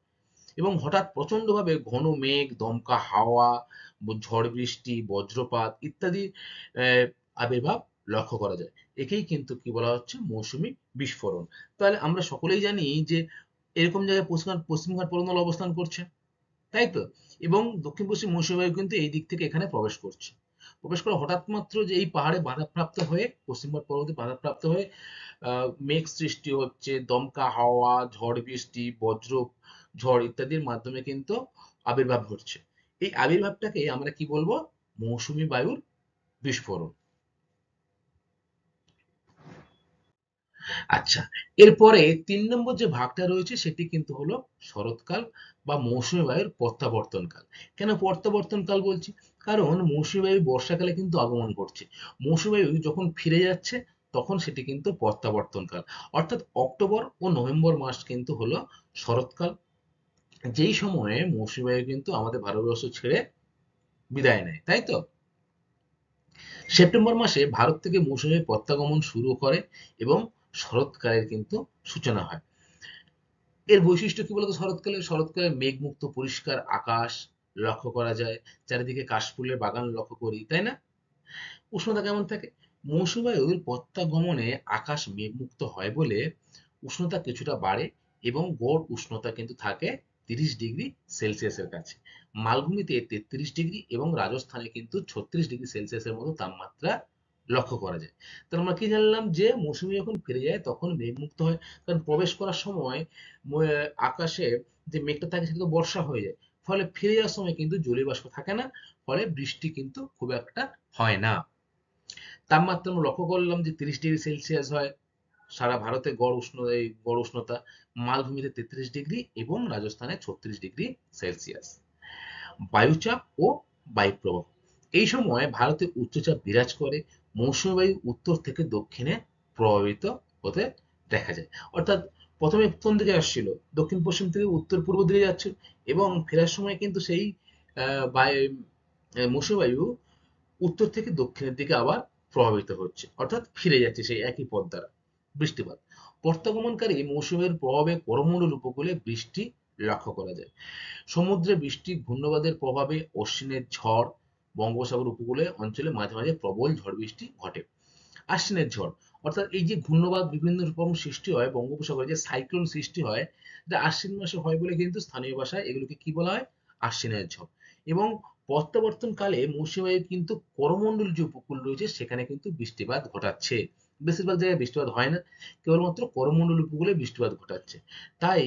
এবং হঠাৎ প্রচন্ডভাবে ঘন মেঘ, দমকা হাওয়া, ঝড় বৃষ্টি, বজ্রপাত ইত্যাদি আহ, আবির্ভাব লক্ষ্য করা যায়। একেই কিন্তু কি বলা হচ্ছে? মৌসুমী বিস্ফোরণ। তাহলে আমরা সকলেই জানি যে এরকম জায়গায় পশ্চিমঘাট পর্বতমালা অবস্থান করছে, তাই তো? এবং দক্ষিণ পশ্চিম মৌসুমী বায়ু কিন্তু এই দিক থেকে এখানে প্রবেশ করছে। প্রবেশ করে হঠাৎ মাত্র যে এই পাহাড়ে বাধাপ্রাপ্ত হয়ে, পশ্চিমঘাট পর্বতে বাধাপ্রাপ্ত হয়ে মেঘ সৃষ্টি হচ্ছে, দমকা হাওয়া, ঝড় বৃষ্টি, বজ্র ঝড় ইত্যাদির মাধ্যমে কিন্তু আবির্ভাব ঘটছে। এই আবির্ভাবটাকে আমরা কি বলবো? মৌসুমী বায়ুর বিস্ফোরণ। আচ্ছা, এরপরে 3 নম্বর যে ভাগটা রয়েছে সেটি কিন্তু হলো শরৎকাল বা মৌসুমী বায়ুর প্রত্যাবর্তনকাল। কেন প্রত্যাবর্তনকাল বলছি? কারণ মৌসুমী বায়ু বর্ষাকালে কিন্তু আগমন করছে, মৌসুমী বায়ু যখন ফিরে যাচ্ছে তখন সেটি কিন্তু প্রত্যাবর্তনকাল। অর্থাৎ অক্টোবর ও নভেম্বর মাস কিন্তু হলো শরৎকাল, যেই সময়ে মৌসুমী বায়ু কিন্তু আমাদের ভারতবর্ষ ছেড়ে বিদায় নেয়, তাই তো? সেপ্টেম্বর মাসে ভারত থেকে মৌসুমী প্রত্যাগমন শুরু করে এবং শরৎকালের কিন্তু সূচনা হয়। এর বৈশিষ্ট্য কি বলতো? শরৎকালে শরৎকালে মেঘমুক্ত পরিষ্কার আকাশ লক্ষ্য করা যায়, চারিদিকে কাশফুলের বাগান লক্ষ্য করি, তাই না? উষ্ণতা কেমন থাকে? মৌসুমী বায়ুর প্রত্যাগমনে আকাশ মেঘমুক্ত হয় বলে উষ্ণতা কিছুটা বাড়ে এবং গড় উষ্ণতা কিন্তু থাকে 30 ডিগ্রি সেলসিয়াসের কাছে। মালভূমিতে 33 ডিগ্রি এবং রাজস্থানে কিন্তু 36 ডিগ্রি সেলসিয়াসের মতো তাপমাত্রা লক্ষ্য করা যায়। তাহলে আমরা কি জানলাম? যে মৌসুমী যখন ফিরে যায় তখন মেঘমুক্ত হয়, কারণ প্রবেশ করার সময় আকাশে যে মেঘটা থাকে সেটা তো বর্ষা হয়ে যায়, ফলে ফিরে যাওয়ার সময় কিন্তু জলীয় বাষ্প থাকে না, ফলে বৃষ্টি কিন্তু খুব একটা হয় না। তাপমাত্রা আমরা লক্ষ্য করলাম যে 30 ডিগ্রি সেলসিয়াস হয় সারা ভারতে গড় উষ্ণতা, মালভূমিতে 33 ডিগ্রি এবং রাজস্থানে 36 ডিগ্রি সেলসিয়াস। বায়ুচাপ ও বায়ুপ্রবাহ, এই সময় ভারতে উচ্চচাপ বিরাজ করে, মৌসুমী বায়ু উত্তর থেকে দক্ষিণে প্রভাবিত হতে দেখা যায়। অর্থাৎ প্রথমে কোন দিকে আসছিল? দক্ষিণ পশ্চিম থেকে উত্তর পূর্ব দিকে যাচ্ছিল এবং ফেরার সময় কিন্তু সেই বায়ু মৌসুমী বায়ু উত্তর থেকে দক্ষিণের দিকে আবার প্রভাবিত হচ্ছে, অর্থাৎ ফিরে যাচ্ছে সেই একই পথ দ্বারা। বৃষ্টিপাত, প্রত্যাগমনকারী মৌসুমের প্রভাবে করমণ্ডল উপকূলে বৃষ্টি লক্ষ্য করা যায়। সমুদ্রে বৃষ্টি, ঘূর্ণবাদের প্রভাবে অশ্বিনের ঝড়, বঙ্গোপসাগর উপকূলে অঞ্চলে মাঝে মাঝে প্রবল ঝড় বৃষ্টি ঘটে। আশ্বিনের ঝড়, অর্থাৎ এই যে ঘূর্ণবাদ বিভিন্ন রকম সৃষ্টি হয় বঙ্গোপসাগরে, যে সাইক্লোন সৃষ্টি হয়, এটা আশ্বিন মাসে হয় বলে কিন্তু স্থানীয় ভাষায় এগুলোকে কি বলা হয়? আশ্বিনের ঝড়। এবং প্রত্যাবর্তনকালে মৌসুমী বায়ু কিন্তু করমণ্ডল যে উপকূল রয়েছে সেখানে কিন্তু বৃষ্টিপাত ঘটাচ্ছে। বেশিরভাগ জায়গায় বৃষ্টিপাত হয় না, কেবলমাত্র করমণ্ডল উপকূলে বৃষ্টিপাত ঘটাচ্ছে। তাই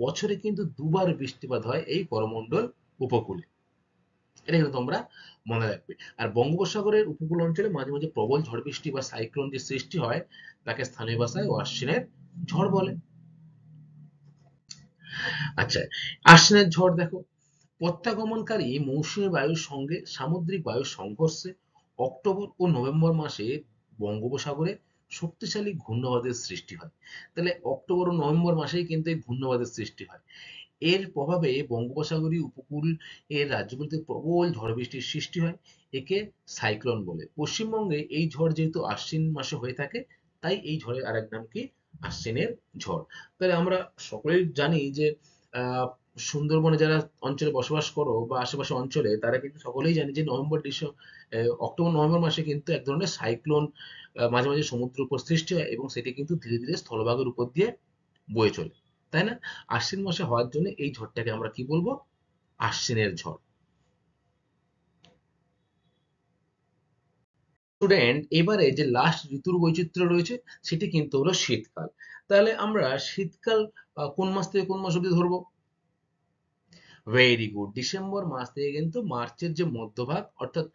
বছরে কিন্তু দুবার বৃষ্টিপাত হয় এই করমণ্ডল উপকূলে। এটা কিন্তু তোমরা মনে রাখবে। আর বঙ্গোপসাগরের উপকূল অঞ্চলে মাঝে মাঝে প্রবল ঝড় বৃষ্টি বা সাইক্লোন যে সৃষ্টি হয় তাকে স্থানীয় ভাষায় অশ্বিনের ঝড় বলে। আচ্ছা, আশ্বিনের ঝড় দেখো, প্রত্যাগমনকারী মৌসুমী বায়ুর সঙ্গে সামুদ্রিক বায়ুর সংঘর্ষে অক্টোবর ও নভেম্বর মাসে বঙ্গোপসাগরে শক্তিশালী ঘূর্ণবাদের সৃষ্টি হয়। তাহলে অক্টোবর ও নভেম্বর মাসেই কিন্তু এই ঘূর্ণবাদের সৃষ্টি হয়। এর প্রভাবে বঙ্গোপসাগরীয় উপকূল এর রাজ্যগুলিতে প্রবল ঝড় বৃষ্টির সৃষ্টি হয়। একে সাইক্লোন বলে। পশ্চিমবঙ্গে এই ঝড় যেহেতু আশ্বিন মাসে হয়ে থাকে, তাই এই ঝড়ের আরেক নাম কি? আশ্বিনের ঝড়। তাহলে আমরা সকলেই জানি যে আহ, সুন্দরবনে যারা অঞ্চলে বসবাস করো বা আশেপাশে অঞ্চলে, তারা কিন্তু সকলেই জানি যে অক্টোবর নভেম্বর মাসে কিন্তু এক ধরনের সাইক্লোন মাঝে মাঝে সমুদ্র উপর সৃষ্টি হয়, এবং সেটি কিন্তু ধীরে ধীরে স্থলভাগের উপর দিয়ে বয়ে চলে, তাই না? আশ্বিন মাসে হওয়ার জন্য এই ঝড়টাকে আমরা কি বলবো? আশ্বিনের ঝড়। স্টুডেন্ট, এবারে যে লাস্ট ঋতুর বৈচিত্র্য রয়েছে সেটি কিন্তু হলো শীতকাল। তাহলে আমরা শীতকাল কোন মাস থেকে কোন মাস অবধি ধরবো? ভেরি গুড, ডিসেম্বর মাস থেকে কিন্তু মার্চের যে মধ্যভাগ, অর্থাৎ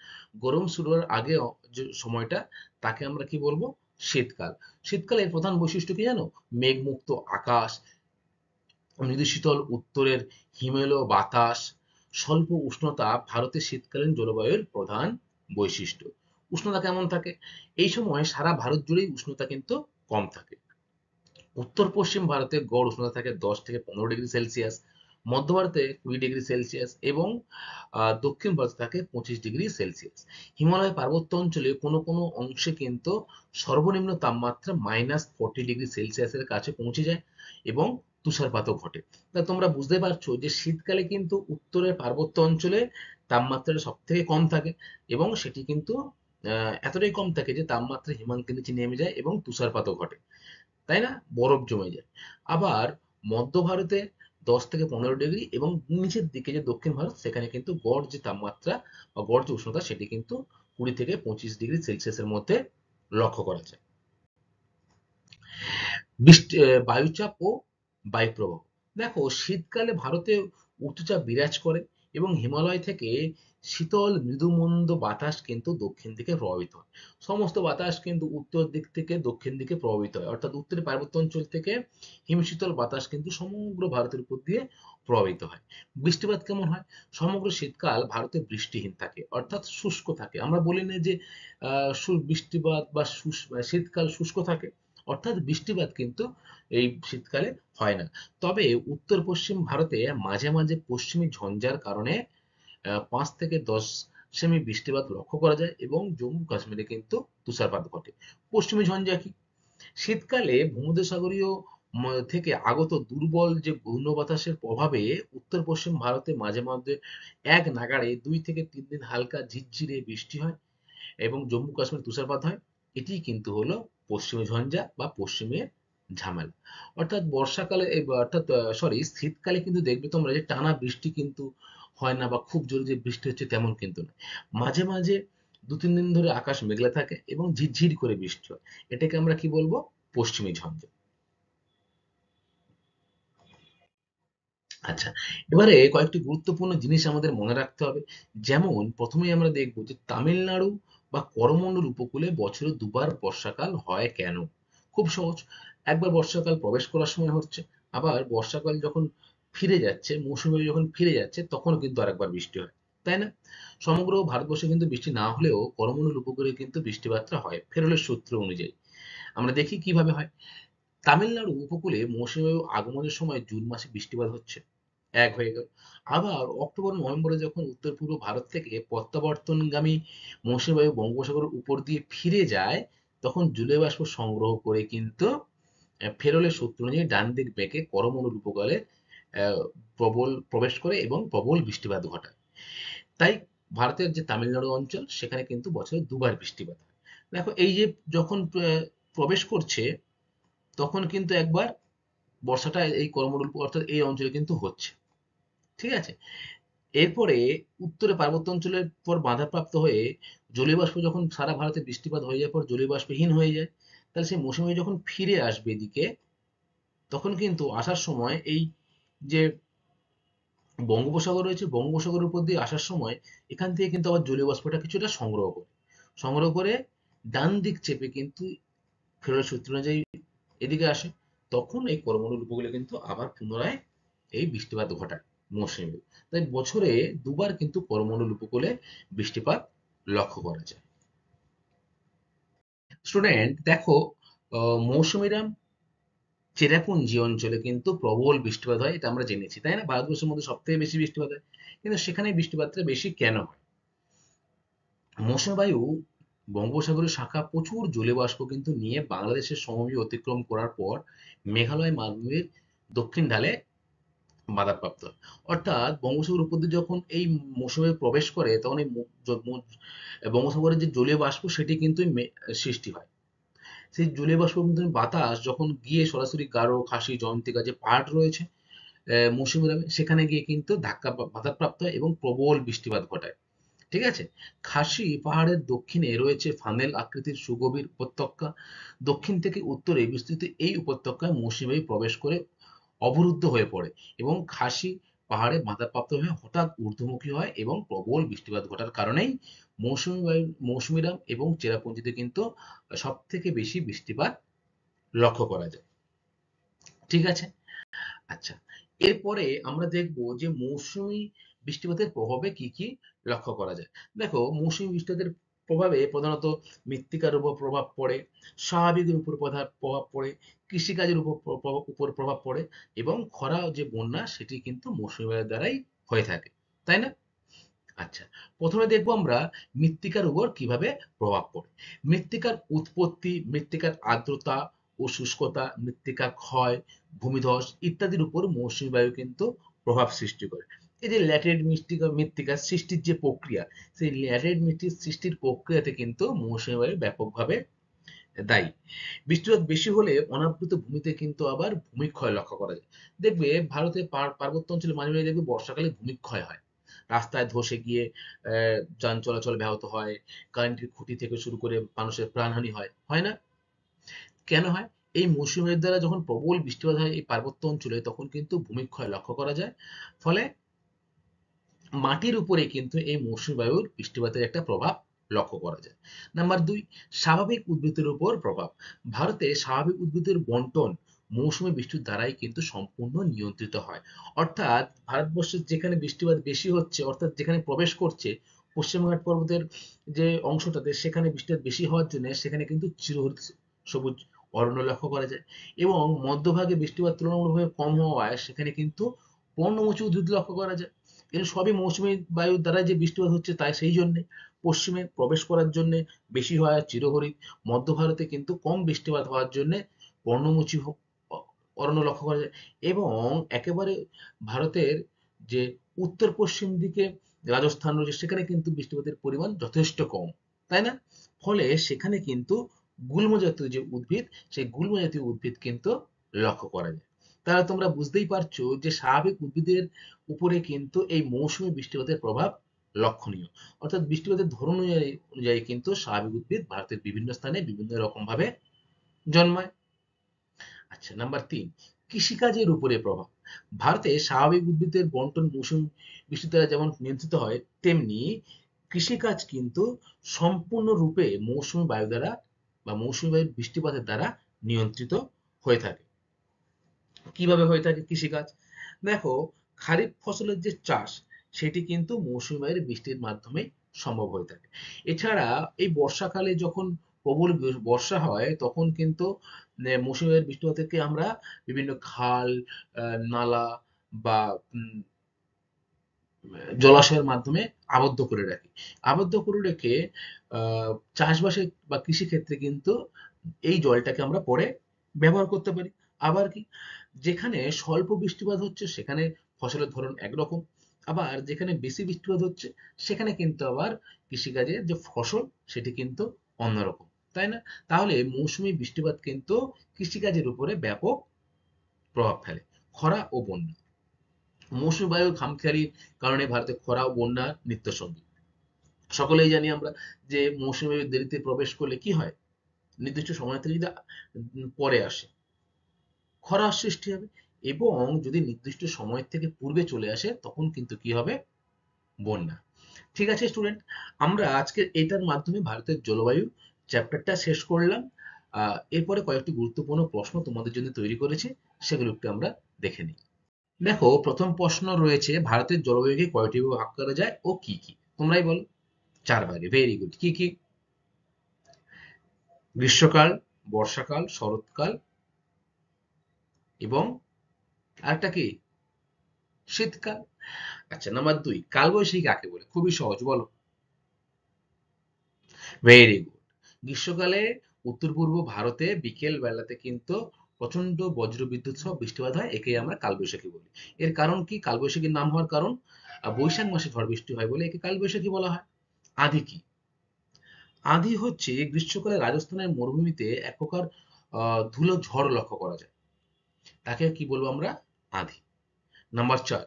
গরম শুরু হওয়ার আগে যে সময়টা, তাকে আমরা কি বলবো? শীতকাল। শীতকালের প্রধান বৈশিষ্ট্য কি জানো? মেঘমুক্ত আকাশ, মৃদু শীতল উত্তরের হিমেলীয় বাতাস, স্বল্প উষ্ণতা ভারতের শীতকালীন জলবায়ুর প্রধান বৈশিষ্ট্য। উষ্ণতা কেমন থাকে? এই সময় সারা ভারত জুড়েই উষ্ণতা কিন্তু কম থাকে। উত্তর পশ্চিম ভারতে গড় উষ্ণতা থাকে 10 থেকে 15 ডিগ্রি সেলসিয়াস, মধ্য ভারতে 20 ডিগ্রি সেলসিয়াস, এবং দক্ষিণ ভারতে থাকে 25 ডিগ্রি সেলসিয়াস। হিমালয় পার্বত্য অঞ্চলে কোনো কোনো অংশে কিন্তু সর্বনিম্ন তাপমাত্রা -40 ডিগ্রি সেলসিয়াসের কাছে পৌঁছে যায়, এবং তুষারপাতও ঘটে। তা তোমরা বুঝতে পারছো যে শীতকালে কিন্তু উত্তরের পার্বত্য অঞ্চলে তাপমাত্রাটা সব থেকে কম থাকে, এবং সেটি কিন্তু এতটাই কম থাকে যে তাপমাত্রা হিমাঙ্কের নিচে নেমে যায় এবং তুষারপাতও ঘটে, তাই না? বরফ জমে যায়। আবার মধ্য ভারতে 10 থেকে 15 ডিগ্রি, এবং নিচের দিকে যে দক্ষিণ ভারত, সেখানে কিন্তু গড় যে তাপমাত্রা বা গড় যে উষ্ণতা সেটি কিন্তু 20 থেকে 25 ডিগ্রি সেলসিয়াসের মধ্যে লক্ষ্য করা যায়। বায়ুচাপ ও বায়ুপ্রবাহ। দেখো, শীতকালে ভারতে উচ্চচাপ বিরাজ করে, এবং হিমালয় থেকে শীতল মৃদুমন্দ বাতাস কিন্তু দক্ষিণ দিকে প্রবাহিত হয়। সমস্ত বাতাস কিন্তু উত্তর দিক থেকে দক্ষিণ দিকে প্রবাহিত হয়, অর্থাৎ উত্তরের পার্বত্য অঞ্চল থেকে হিমশীতল বাতাস কিন্তু সমগ্র ভারতের উপর দিয়ে প্রবাহিত হয়। বৃষ্টিপাত কেমন হয়? সমগ্র শীতকাল ভারতে বৃষ্টিহীন থাকে, অর্থাৎ শুষ্ক থাকে। আমরা বলি না যে বৃষ্টিপাত বা শীতকাল শুষ্ক থাকে, অর্থাৎ বৃষ্টিপাত কিন্তু এই শীতকালে হয় না। তবে উত্তর পশ্চিম ভারতে মাঝে মাঝে পশ্চিমী ঝঞ্ঝার কারণে 5 থেকে 10 সেমি বৃষ্টিপাত লক্ষ্য করা যায়, এবং জম্মু কাশ্মীরে কিন্তু তুষারপাত ঘটে। পশ্চিমী ঝঞ্ঝা কি? শীতকালে ভূমধ্যসাগরীয় থেকে আগত দুর্বল যে ঘূর্ণবাতাসের প্রভাবে উত্তর পশ্চিম ভারতে মাঝে মধ্যে এক নাগাড়ে 2 থেকে 3 দিন হালকা ঝিরঝিরে বৃষ্টি হয়, এবং জম্মু কাশ্মীর তুষারপাত হয়। এটি কিন্তু হলো পশ্চিমী ঝঞ্ঝা বা পশ্চিমের ঝামেলা। অর্থাৎ বর্ষাকালে অর্থাৎ সরি, শীতকালে কিন্তু দেখবে তোমরা যে টানা বৃষ্টি কিন্তু হয় না, বা খুব জোরে যে বৃষ্টি হচ্ছে তেমন কিন্তু না। মাঝে মাঝে 2-3 দিন ধরে আকাশ মেঘলা থাকে এবং ঝিরঝির করে বৃষ্টি হয়। এটাকে আমরা কি বলবো? পশ্চিমী ঝঞ্ঝা। আচ্ছা, এবারে কয়েকটি গুরুত্বপূর্ণ জিনিস আমাদের মনে রাখতে হবে। যেমন প্রথমেই আমরা দেখব যে তামিলনাড়ু বা করমণ্ডল উপকূলে বছরে দুবার বর্ষাকাল হয় কেন? খুব সহজ। একবার বর্ষাকাল প্রবেশ করার সময় হচ্ছে, আবার বর্ষাকাল যখন ফিরে যাচ্ছে, মৌসুমী বায়ু যখন ফিরে যাচ্ছে, তখনও কিন্তু আরেকবার বৃষ্টি হয়, তাই না? সমগ্র ভারতবর্ষে কিন্তু বৃষ্টি না হলেও করমণ্ডল উপকূলে কিন্তু বৃষ্টিপাতটা হয় ফেরলের সূত্র অনুযায়ী। আমরা দেখি কিভাবে হয়। তামিলনাড়ু উপকূলে মৌসুমী বায়ু আগমনের সময় জুন মাসে বৃষ্টিপাত হচ্ছে, এক হয়ে গেল। আবার অক্টোবর নভেম্বরে যখন উত্তর পূর্ব ভারত থেকে প্রত্যাবর্তনগামী মৌসুমী বায়ু বঙ্গোপসাগরের উপর দিয়ে ফিরে যায়, তখন জলীয় বাষ্প সংগ্রহ করে কিন্তু ফেরলের সূত্র অনুযায়ী ডান দিক বেঁকে করমণ্ডল উপকূলে আহ, প্রবল প্রবেশ করে এবং প্রবল বৃষ্টিপাত ঘটায়। তাই ভারতের যে তামিলনাড়ু অঞ্চল, সেখানে কিন্তু বছরে দুবার বৃষ্টিপাত হয়। দেখো, এই যে যখন প্রবেশ করছে, তখন কিন্তু একবার বর্ষাটা এই করমণ্ডল অর্থাৎ এই অঞ্চলে কিন্তু হচ্ছে, ঠিক আছে? এরপরে উত্তরে পার্বত্য অঞ্চলের পর বাধাপ্রাপ্ত হয়ে জলীয় বাষ্প যখন সারা ভারতে বৃষ্টিপাত হয়ে যাওয়ার পর জলীয় বাষ্পহীন হয়ে যায়, তাহলে সেই মৌসুমী যখন ফিরে আসবে এদিকে, তখন কিন্তু আসার সময় এই যে বঙ্গোপসাগর রয়েছে, বঙ্গোপসাগরের উপর দিয়ে আসার সময় এখান থেকে কিন্তু আবার জলীয় বাষ্পটা কিছুটা সংগ্রহ করে ডান দিক চেপে কিন্তু ফেরত সূত্র অনুযায়ী এদিকে আসে। তখন এই করমণ্ডল উপকূলে কিন্তু আবার পুনরায় এই বৃষ্টিপাত ঘটায় মৌসুমী বায়ু। তাই বছরে দুবার কিন্তু করমণ্ডল উপকূলে বৃষ্টিপাত লক্ষ্য করা যায়। স্টুডেন্ট দেখো, মৌসুমীরাম চেরাপুঞ্জি অঞ্চলে কিন্তু প্রবল বৃষ্টিপাত হয়, এটা আমরা জেনেছি, তাই না? ভারতবর্ষের মধ্যে সব থেকে বেশি বৃষ্টিপাত হয়, কিন্তু সেখানে বৃষ্টিপাতটা বেশি কেন হয়? মৌসুমী বায়ু বঙ্গোপসাগরের শাখা প্রচুর জলীয় বাষ্প কিন্তু নিয়ে বাংলাদেশের সমভূমি অতিক্রম করার পর মেঘালয় মালভূমির দক্ষিণ ঢালে বাধাপ্রাপ্ত হয়। অর্থাৎ বঙ্গোপসাগর উপর দিয়ে যখন এই মৌসুমে প্রবেশ করে তখন এই বঙ্গোপসাগরের যে জলীয় বাষ্প সেটি কিন্তু সৃষ্টি হয়। সেই জলীয় বাষ্প বাতাস যখন গিয়ে সরাসরি গারো, খাসি, জয়ন্তিকা যে পাহাড় রয়েছে মৌসুমী নামে সেখানে গিয়ে কিন্তু বাধাপ্রাপ্ত হয় এবং প্রবল বৃষ্টিপাত ঘটায়। ঠিক আছে? খাসি পাহাড়ের দক্ষিণে রয়েছে ফানেল আকৃতির সুগভীর উপত্যকা। দক্ষিণ থেকে উত্তরে বিস্তৃত এই উপত্যকায় মৌসুমী বায়ু প্রবেশ করে অবরুদ্ধ হয়ে পড়ে এবং খাসি পাহাড়ে বাধাপ্রাপ্ত হয়ে হঠাৎ ঊর্ধ্বমুখী হয় এবং প্রবল বৃষ্টিপাত ঘটার কারণেই মৌসুমী বায়ু এবং চেরাপুঞ্জিতে কিন্তু সব থেকে বেশি বৃষ্টিপাত লক্ষ্য করা যায়। ঠিক আছে? আচ্ছা, এরপরে আমরা দেখব যে মৌসুমী বৃষ্টিপাতের প্রভাবে কি কি লক্ষ্য করা যায়। দেখো, মৌসুমী বৃষ্টিপাতের প্রভাবে প্রধানত মৃত্তিকার উপর প্রভাব পড়ে, স্বাভাবিকের উপর প্রভাব পড়ে, কৃষিকাজের উপর প্রভাব পড়ে এবং খরা যে বন্যা সেটি কিন্তু মৌসুমী বায়ুর দ্বারাই হয়ে থাকে, তাই না? আচ্ছা, প্রথমে দেখবো আমরা মৃত্তিকার উপর কিভাবে প্রভাব পড়ে। মৃত্তিকার উৎপত্তি, মৃত্তিকার আর্দ্রতা ও শুষ্কতা, মৃত্তিকার ক্ষয়, ভূমিধস ইত্যাদির উপর মৌসুমী বায়ু কিন্তু প্রভাব সৃষ্টি করে। এই যে ল্যাটেরাইট মৃত্তিকা সৃষ্টির যে প্রক্রিয়া, সেই ল্যাটেরাইট মৃত্তিকা সৃষ্টির প্রক্রিয়াতে কিন্তু মৌসুমী বায়ু ব্যাপকভাবে দায়ী। বৃষ্টিপাত বেশি হলে অনাবৃত ভূমিতে কিন্তু আবার ভূমিক্ষয় লক্ষ্য করা যায়। দেখবে ভারতের পার্বত্য অঞ্চলে মাঝে মাঝে দেখবে বর্ষাকালে ভূমিক্ষয় হয়, রাস্তায় ধসে গিয়ে যান চলাচল ব্যাহত হয়, কারেন্টের খুঁটি থেকে শুরু করে মানুষের প্রাণহানি হয়, হয় না? কেন হয়? এই মৌসুমী বায়ুর দ্বারা যখন প্রবল বৃষ্টিপাত হয় এই পার্বত্য অঞ্চলে তখন কিন্তু ভূমিক্ষয় লক্ষ্য করা যায়। ফলে মাটির উপরে কিন্তু এই মৌসুমী বায়ুর বৃষ্টিপাতের একটা প্রভাব লক্ষ্য করা যায়। নাম্বার ২, স্বাভাবিক উদ্ভিদের উপর প্রভাব। ভারতে স্বাভাবিক উদ্ভিদের বন্টন মৌসুমী বৃষ্টির দ্বারাই কিন্তু সম্পূর্ণ নিয়ন্ত্রিত হয়। অর্থাৎ ভারতবর্ষের যেখানে বৃষ্টিপাত বেশি হচ্ছে, অর্থাৎ যেখানে প্রবেশ করছে পশ্চিমঘাট পর্বতের যে অংশটাতে, সেখানে বৃষ্টিপাত বেশি হওয়ার জন্য সেখানে কিন্তু চিরহরিত সবুজ অরণ্য লক্ষ্য করা যায় এবং মধ্যভাগে বৃষ্টিপাত তুলনামূলকভাবে কম হওয়ায় সেখানে কিন্তু পর্ণমোচী উদ্ভিদ লক্ষ্য করা যায়। এর সবই মৌসুমী বায়ুর দ্বারা যে বৃষ্টিপাত হচ্ছে তাই সেই জন্যে পশ্চিমে প্রবেশ করার জন্য বেশি হয় চিরহরিৎ, মধ্য ভারতে কিন্তু কম বৃষ্টিপাত হওয়ার জন্য পর্ণমোচী অরণ্য লক্ষ্য করা যায় এবং একেবারে ভারতের যে উত্তর পশ্চিম দিকে রাজস্থান রয়েছে সেখানে কিন্তু বৃষ্টিপাতের পরিমাণ যথেষ্ট কম, তাই না? ফলে সেখানে কিন্তু গুল্ম জাতীয় যে উদ্ভিদ, সেই গুল্ম জাতীয় উদ্ভিদ কিন্তু লক্ষ্য করা যায়। তাহলে তোমরা বুঝতেই পারছো যে স্বাভাবিক উদ্ভিদের উপরে কিন্তু এই মৌসুমী বৃষ্টিপাতের প্রভাব লক্ষণীয়। অর্থাৎ বৃষ্টিপাতের ধরন অনুযায়ী কিন্তু স্বাভাবিক উদ্ভিদ ভারতের বিভিন্ন স্থানে বিভিন্ন রকম ভাবে জন্মায়। আচ্ছা, নাম্বার ৩, কৃষিকাজের উপরে প্রভাব। ভারতে স্বাভাবিক উদ্ভিদের বন্টন মৌসুমী বৃষ্টির দ্বারা যেমন নিয়ন্ত্রিত হয়, তেমনি কৃষিকাজ কিন্তু সম্পূর্ণরূপে মৌসুমী বায়ু দ্বারা বা মৌসুমী বায়ুর বৃষ্টিপাতের দ্বারা নিয়ন্ত্রিত হয়ে থাকে। কিভাবে হয়ে থাকে কৃষিকাজ? দেখো, খারিফ ফসলের যে চাষ সেটি কিন্তু মৌসুমী বায়ুর বৃষ্টির মাধ্যমে সম্ভব হয়ে থাকে। এছাড়া এই বর্ষাকালে যখন প্রবল বর্ষা হয় তখন কিন্তু মৌসুমী বায়ুর বৃষ্টিপাত থেকে আমরা বিভিন্ন খাল, নালা বা জলাশয়ের মাধ্যমে আবদ্ধ করে রাখি। আবদ্ধ করে রেখে চাষবাসে বা কৃষিক্ষেত্রে কিন্তু এই জলটাকে আমরা পরে ব্যবহার করতে পারি। আবার কি, যেখানে স্বল্প বৃষ্টিপাত হচ্ছে সেখানে ফসলের ধরন একরকম, আবার যেখানে বেশি বৃষ্টিপাত হচ্ছে সেখানে কিন্তু আবার কৃষিকাজের যে ফসল সেটি কিন্তু অন্যরকম, তাই না? তাহলে মৌসুমী বৃষ্টিপাত কিন্তু কৃষিকাজের উপরে ব্যাপক প্রভাব ফেলে। খরা ও বন্যা। মৌসুমী বায়ুর খামখেয়ালির কারণে ভারতে খরা ও বন্যা নিত্যসঙ্গী। সকলেই জানি আমরা যে মৌসুমী বায়ু দেরিতে প্রবেশ করলে কি হয়, নির্দিষ্ট সময় থেকে যদি পরে আসে খরার সৃষ্টি হবে এবং যদি নির্দিষ্ট সময় থেকে পূর্বে চলে আসে তখন কিন্তু কি হবে, বন্যা। ঠিক আছে স্টুডেন্ট, আমরা আজকে এটার মাধ্যমে ভারতের জলবায়ু চ্যাপ্টারটা শেষ করলাম। এরপরে কয়েকটি গুরুত্বপূর্ণ প্রশ্ন তোমাদের জন্য তৈরি করেছি, সেগুলো একটু আমরা দেখে নিই। দেখো, প্রথম প্রশ্ন রয়েছে ভারতের জলবায়ুকে কয়টি ভাগে ভাগ করা যায় ও কি কি? তোমরাই বলো। 4 ভাগে। Very good. কি কি? গ্রীষ্মকাল, বর্ষাকাল, শরৎকাল এবং আরেকটা কি? শীতকাল। আচ্ছা, নাম্বার 2, কালবৈশাখী কাকে বলে? খুবই সহজ, বলো। Very good. গ্রীষ্মকালে উত্তর পূর্ব ভারতে বিকেল বেলাতে কিন্তু প্রচন্ড বজ্রবিদ্যুৎ সহ বৃষ্টিপাত হয়, একেই আমরা কালবৈশাখী বলি। এর কারণ কি? কালবৈশাখীর নাম হওয়ার কারণ বৈশাখ মাসে ঝড় বৃষ্টি হয় বলে একে কালবৈশাখী বলা হয়। আদি কি? আঁধি হচ্ছে গ্রীষ্মকালে রাজস্থানের মরুভূমিতে এক প্রকার ধুলো ঝড় লক্ষ্য করা যায়, তাকে কি বলবো আমরা? আঁধি। নাম্বার 4,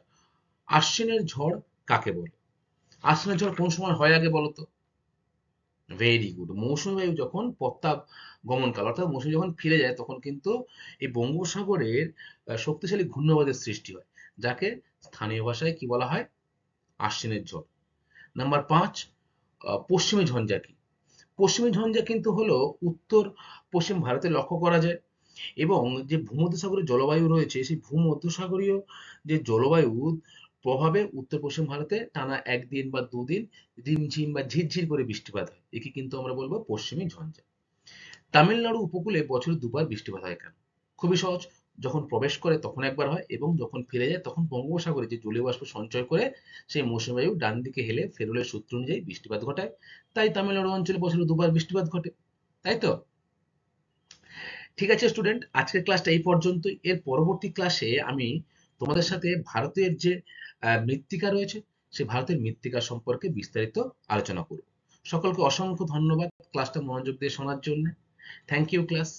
আশ্বিনের ঝড় কাকে বলে? আশ্বিনের ঝড় কোন সময় হয় আগে বলো তো? ভেরি গুড, মৌসুমী বায়ু যখন পশ্চাৎ গমনকাল অর্থাৎ মৌসুমী যখন ফিরে যায় তখন কিন্তু এই বঙ্গোপসাগরের শক্তিশালী ঘূর্ণবাদের সৃষ্টি হয়, যাকে স্থানীয় ভাষায় কি বলা হয়? আশ্বিনের ঝড়। নাম্বার 5, পশ্চিমী ঝঞ্ঝা কি? পশ্চিমী ঝঞ্ঝা কিন্তু হলো উত্তর পশ্চিম ভারতে লক্ষ্য করা যায়, এবং যে ভূমধ্যসাগরীয় জলবায়ু রয়েছে সেই ভূমধ্যসাগরীয় যে জলবায়ুর প্রভাবে উত্তর পশ্চিম ভারতে টানা একদিন বা দুদিন রিমঝিম বা ঝিরঝির করে বৃষ্টিপাত হয়, একে কিন্তু আমরা বলবো পশ্চিমী ঝঞ্ঝা। তামিলনাড়ু উপকূলে বছরে দুবার বৃষ্টিপাত হয় কেন? খুবই সহজ, যখন প্রবেশ করে তখন একবার হয় এবং যখন ফিরে যায় তখন বঙ্গোপসাগরে যে জলীয় বাষ্প সঞ্চয় করে সেই মৌসুমী বায়ু ডান দিকে হেলে ফেরুলের সূত্র অনুযায়ী বৃষ্টিপাত ঘটায়, তাই তামিলনাড়ু অঞ্চলে বছরে দুবার বৃষ্টিপাত ঘটে, তাই তো? ঠিক আছে স্টুডেন্ট, আজকের ক্লাসটা এই পর্যন্তই। এর পরবর্তী ক্লাসে আমি তোমাদের সাথে ভারতের যে মৃত্তিকা রয়েছে সেই ভারতের মৃত্তিকা সম্পর্কে বিস্তারিত আলোচনা করব। সকলকে অসংখ্য ধন্যবাদ ক্লাসটা মনোযোগ দিয়ে শোনার জন্য। Thank you class.